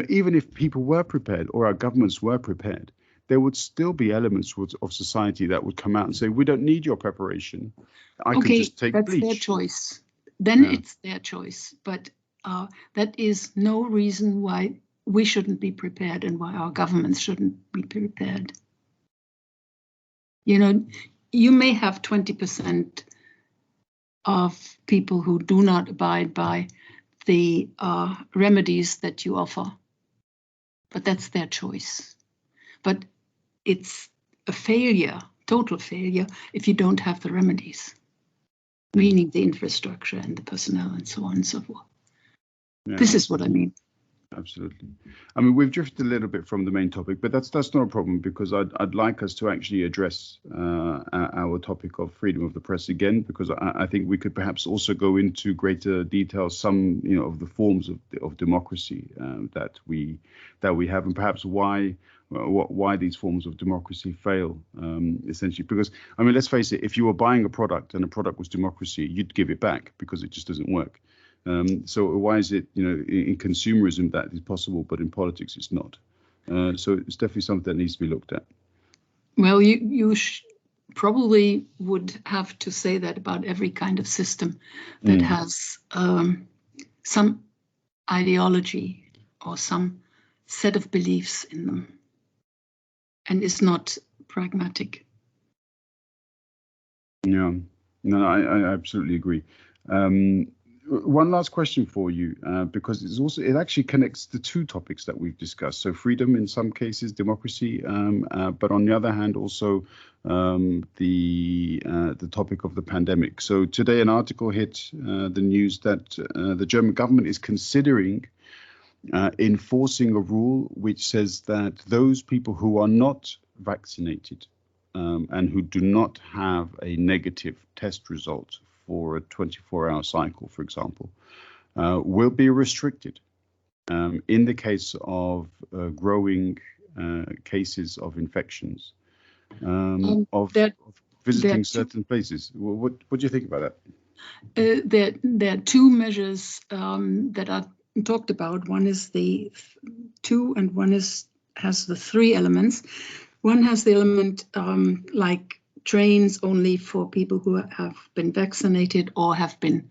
Even if people were prepared or our governments were prepared, there would still be elements of society that would come out and say, we don't need your preparation. I could just take that's bleach. their choice. Then it's their choice. But that is no reason why we shouldn't be prepared and why our governments shouldn't be prepared. You may have 20% of people who do not abide by the remedies that you offer, but that's their choice. But it's a failure, total failure, if you don't have the remedies, meaning the infrastructure and the personnel and so on and so forth. Yeah, this is what I mean. Absolutely. I mean, we've drifted a little bit from the main topic, but that's not a problem, because I'd like us to actually address our topic of freedom of the press again, because I think we could perhaps also go into greater detail some of the forms of democracy that we have, and perhaps why these forms of democracy fail, essentially. Because, I mean, let's face it, if you were buying a product and the product was democracy, you'd give it back because it just doesn't work. So why is it, in consumerism that is possible, but in politics it's not? So it's definitely something that needs to be looked at. Well, you probably would have to say that about every kind of system that has some ideology or some set of beliefs in them and is not pragmatic. Yeah, no, I absolutely agree. One last question for you, because it actually connects the two topics that we've discussed. So freedom in some cases, democracy, but on the other hand, also the topic of the pandemic. So today, an article hit the news that the German government is considering enforcing a rule which says that those people who are not vaccinated and who do not have a negative test result for a 24-hour cycle, for example, will be restricted in the case of growing cases of infections, of visiting certain places. What do you think about that? There are two measures that are talked about. One is the 2 and one has the 3 elements. One has the element like trains only for people who have been vaccinated or have been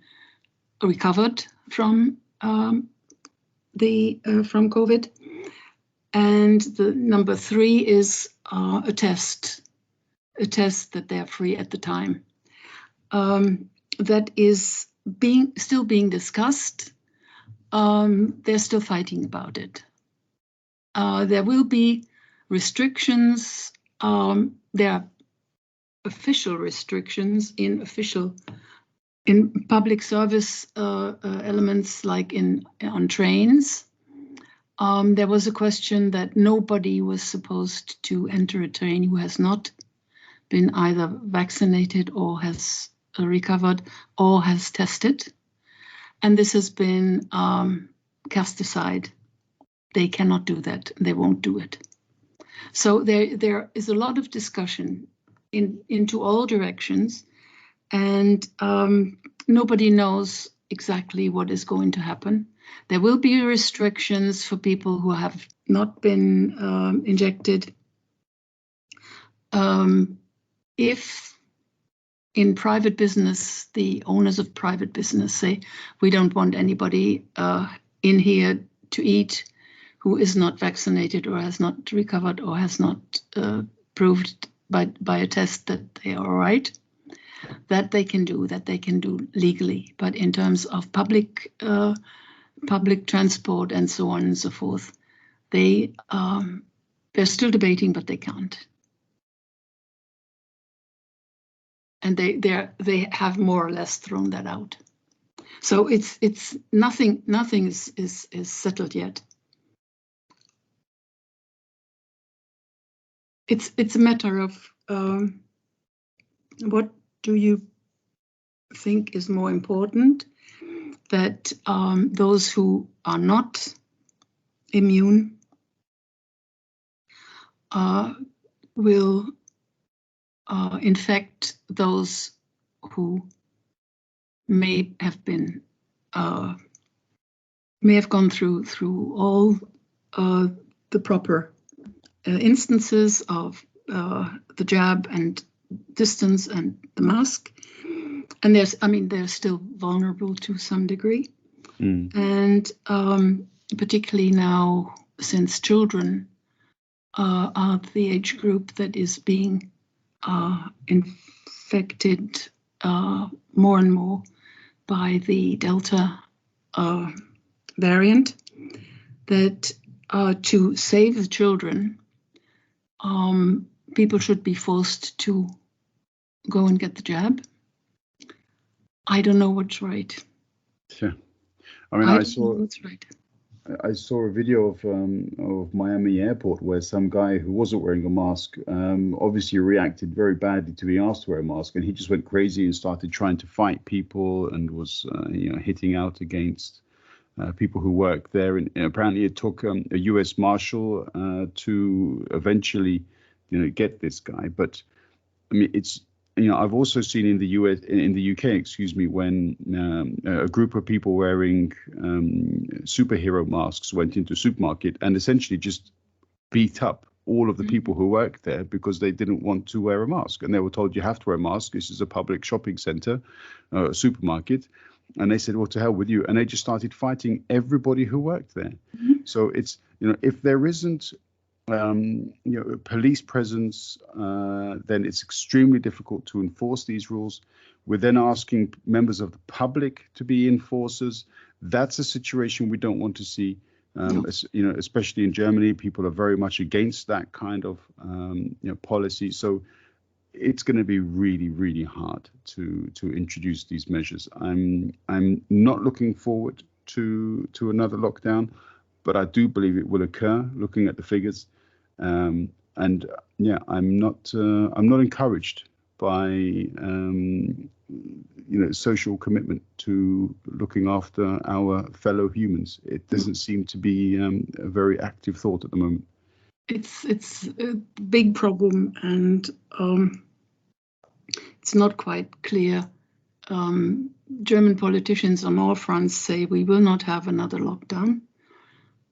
recovered from from COVID. And the number 3 is a test that they're free at the time. That is still being discussed. They're still fighting about it. There will be restrictions. There are official restrictions in public service elements, like on trains. There was a question that nobody was supposed to enter a train who has not been either vaccinated or has recovered or has tested. And this has been cast aside. They cannot do that. They won't do it. So there is a lot of discussion into all directions, and nobody knows exactly what is going to happen. There will be restrictions for people who have not been injected. If in private business, the owners of private business say, we don't want anybody in here to eat who is not vaccinated or has not recovered or has not proved by a test that they are all right, that they can do legally. But in terms of public transport and so on and so forth, they're still debating, but they can't. And they have more or less thrown that out. So it's nothing is settled yet. It's a matter of what do you think is more important, that those who are not immune will infect those who may have gone through all the proper instances of the jab and distance and the mask, and they're still vulnerable to some degree, and particularly now, since children are the age group that is being infected more and more by the Delta variant, that to save the children, people should be forced to go and get the jab. I don't know what's right. Yeah, I mean, I saw a video of Miami Airport where some guy who wasn't wearing a mask obviously reacted very badly to being asked to wear a mask, and he just went crazy and started trying to fight people and was hitting out against people who work there. And apparently it took a U.S. Marshal to eventually get this guy. But I mean, it's I've also seen in the UK, when a group of people wearing superhero masks went into a supermarket and essentially just beat up all of the people who worked there because they didn't want to wear a mask. And they were told, you have to wear a mask. This is a public shopping center, a supermarket. And they said, well, to hell with you. And they just started fighting everybody who worked there. So it's, if there isn't police presence, then it's extremely difficult to enforce these rules. We're then asking members of the public to be enforcers. That's a situation we don't want to see. Especially in Germany, people are very much against that kind of policy. So it's going to be really, really hard to introduce these measures. I'm not looking forward to another lockdown, but I do believe it will occur. Looking at the figures. I'm not encouraged by social commitment to looking after our fellow humans. It doesn't seem to be a very active thought at the moment. It's a big problem, and it's not quite clear. German politicians on all fronts say we will not have another lockdown.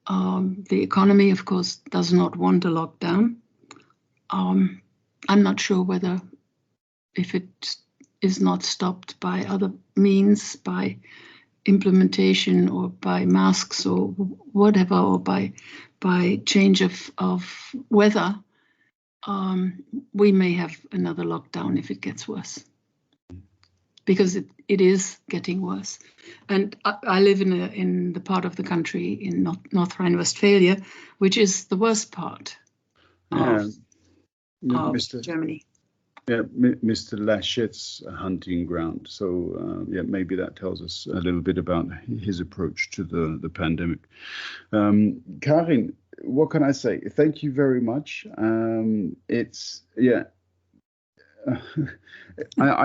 The economy, of course, does not want a lockdown. I'm not sure whether, if it is not stopped by other means, by implementation or by masks or whatever, or by change of weather, we may have another lockdown if it gets worse, because it is getting worse. And I live in the part of the country in North Rhine-Westphalia, which is the worst part of Mr. Germany. Yeah, Mr. Laschet's hunting ground. So maybe that tells us a little bit about his approach to the pandemic. Karin, what can I say? Thank you very much. I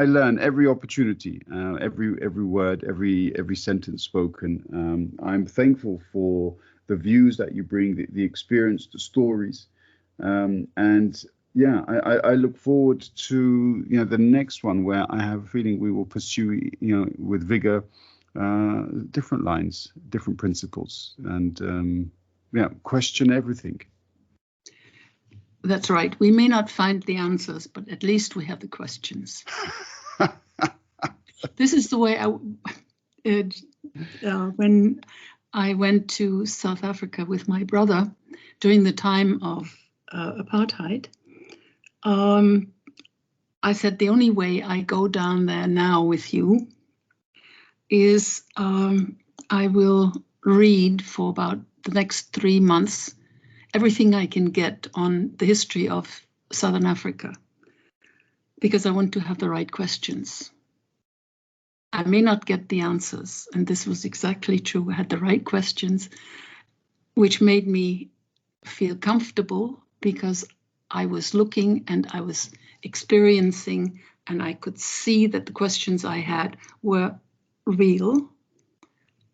learn every opportunity, every word, every sentence spoken. I'm thankful for the views that you bring, the experience, the stories, and yeah, I look forward to the next one, where I have a feeling we will pursue with vigor different lines, different principles, and question everything. That's right. We may not find the answers, but at least we have the questions. This is the way when I went to South Africa with my brother during the time of apartheid, I said, the only way I go down there now with you is I will read for about the next 3 months everything I can get on the history of Southern Africa, because I want to have the right questions. I may not get the answers, and this was exactly true. I had the right questions, which made me feel comfortable, because I was looking and I was experiencing, and I could see that the questions I had were real.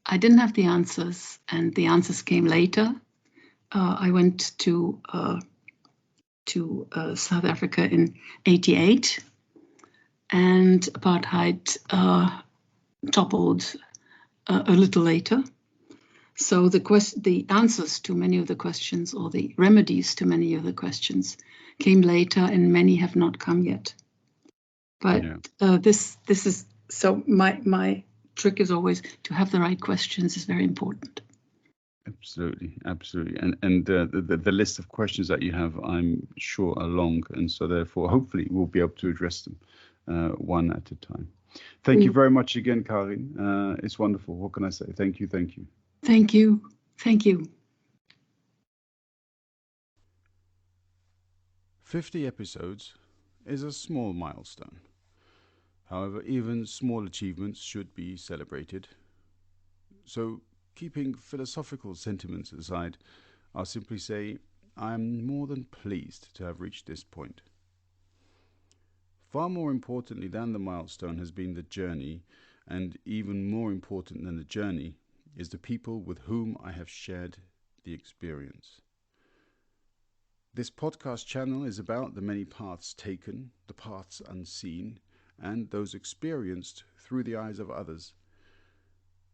I didn't have the answers, and the answers came later. I went to South Africa in '88, and apartheid toppled a little later. So the answers to many of the questions, or the remedies to many of the questions, came later, and many have not come yet. But this is so. My trick is always to have the right questions is very important. Absolutely. And the list of questions that you have, I'm sure, are long, and so therefore, hopefully, we'll be able to address them one at a time. Thank you very much again, Karin. It's wonderful. What can I say? Thank you. Thank you. 50 episodes is a small milestone. However, even small achievements should be celebrated. So, keeping philosophical sentiments aside, I'll simply say I am more than pleased to have reached this point. Far more importantly than the milestone has been the journey, and even more important than the journey is the people with whom I have shared the experience. This podcast channel is about the many paths taken, the paths unseen, and those experienced through the eyes of others.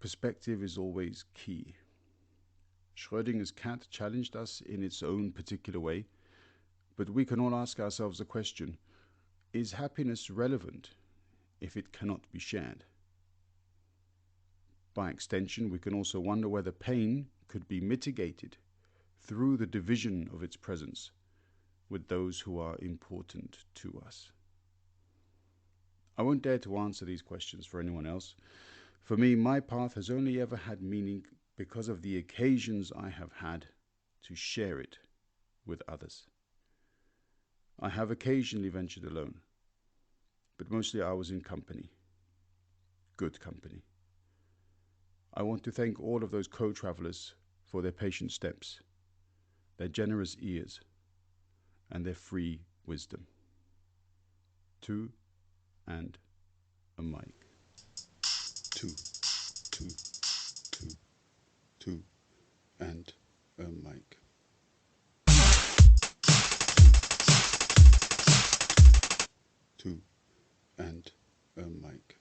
Perspective is always key. Schrödinger's cat challenged us in its own particular way, but we can all ask ourselves the question, is happiness relevant if it cannot be shared? By extension, we can also wonder whether pain could be mitigated through the division of its presence with those who are important to us. I won't dare to answer these questions for anyone else. For me, my path has only ever had meaning because of the occasions I have had to share it with others. I have occasionally ventured alone, but mostly I was in company. Good company. I want to thank all of those co-travelers for their patient steps, their generous ears, and their free wisdom. 2 and a mic. 2 and a mic. 2 and a mic.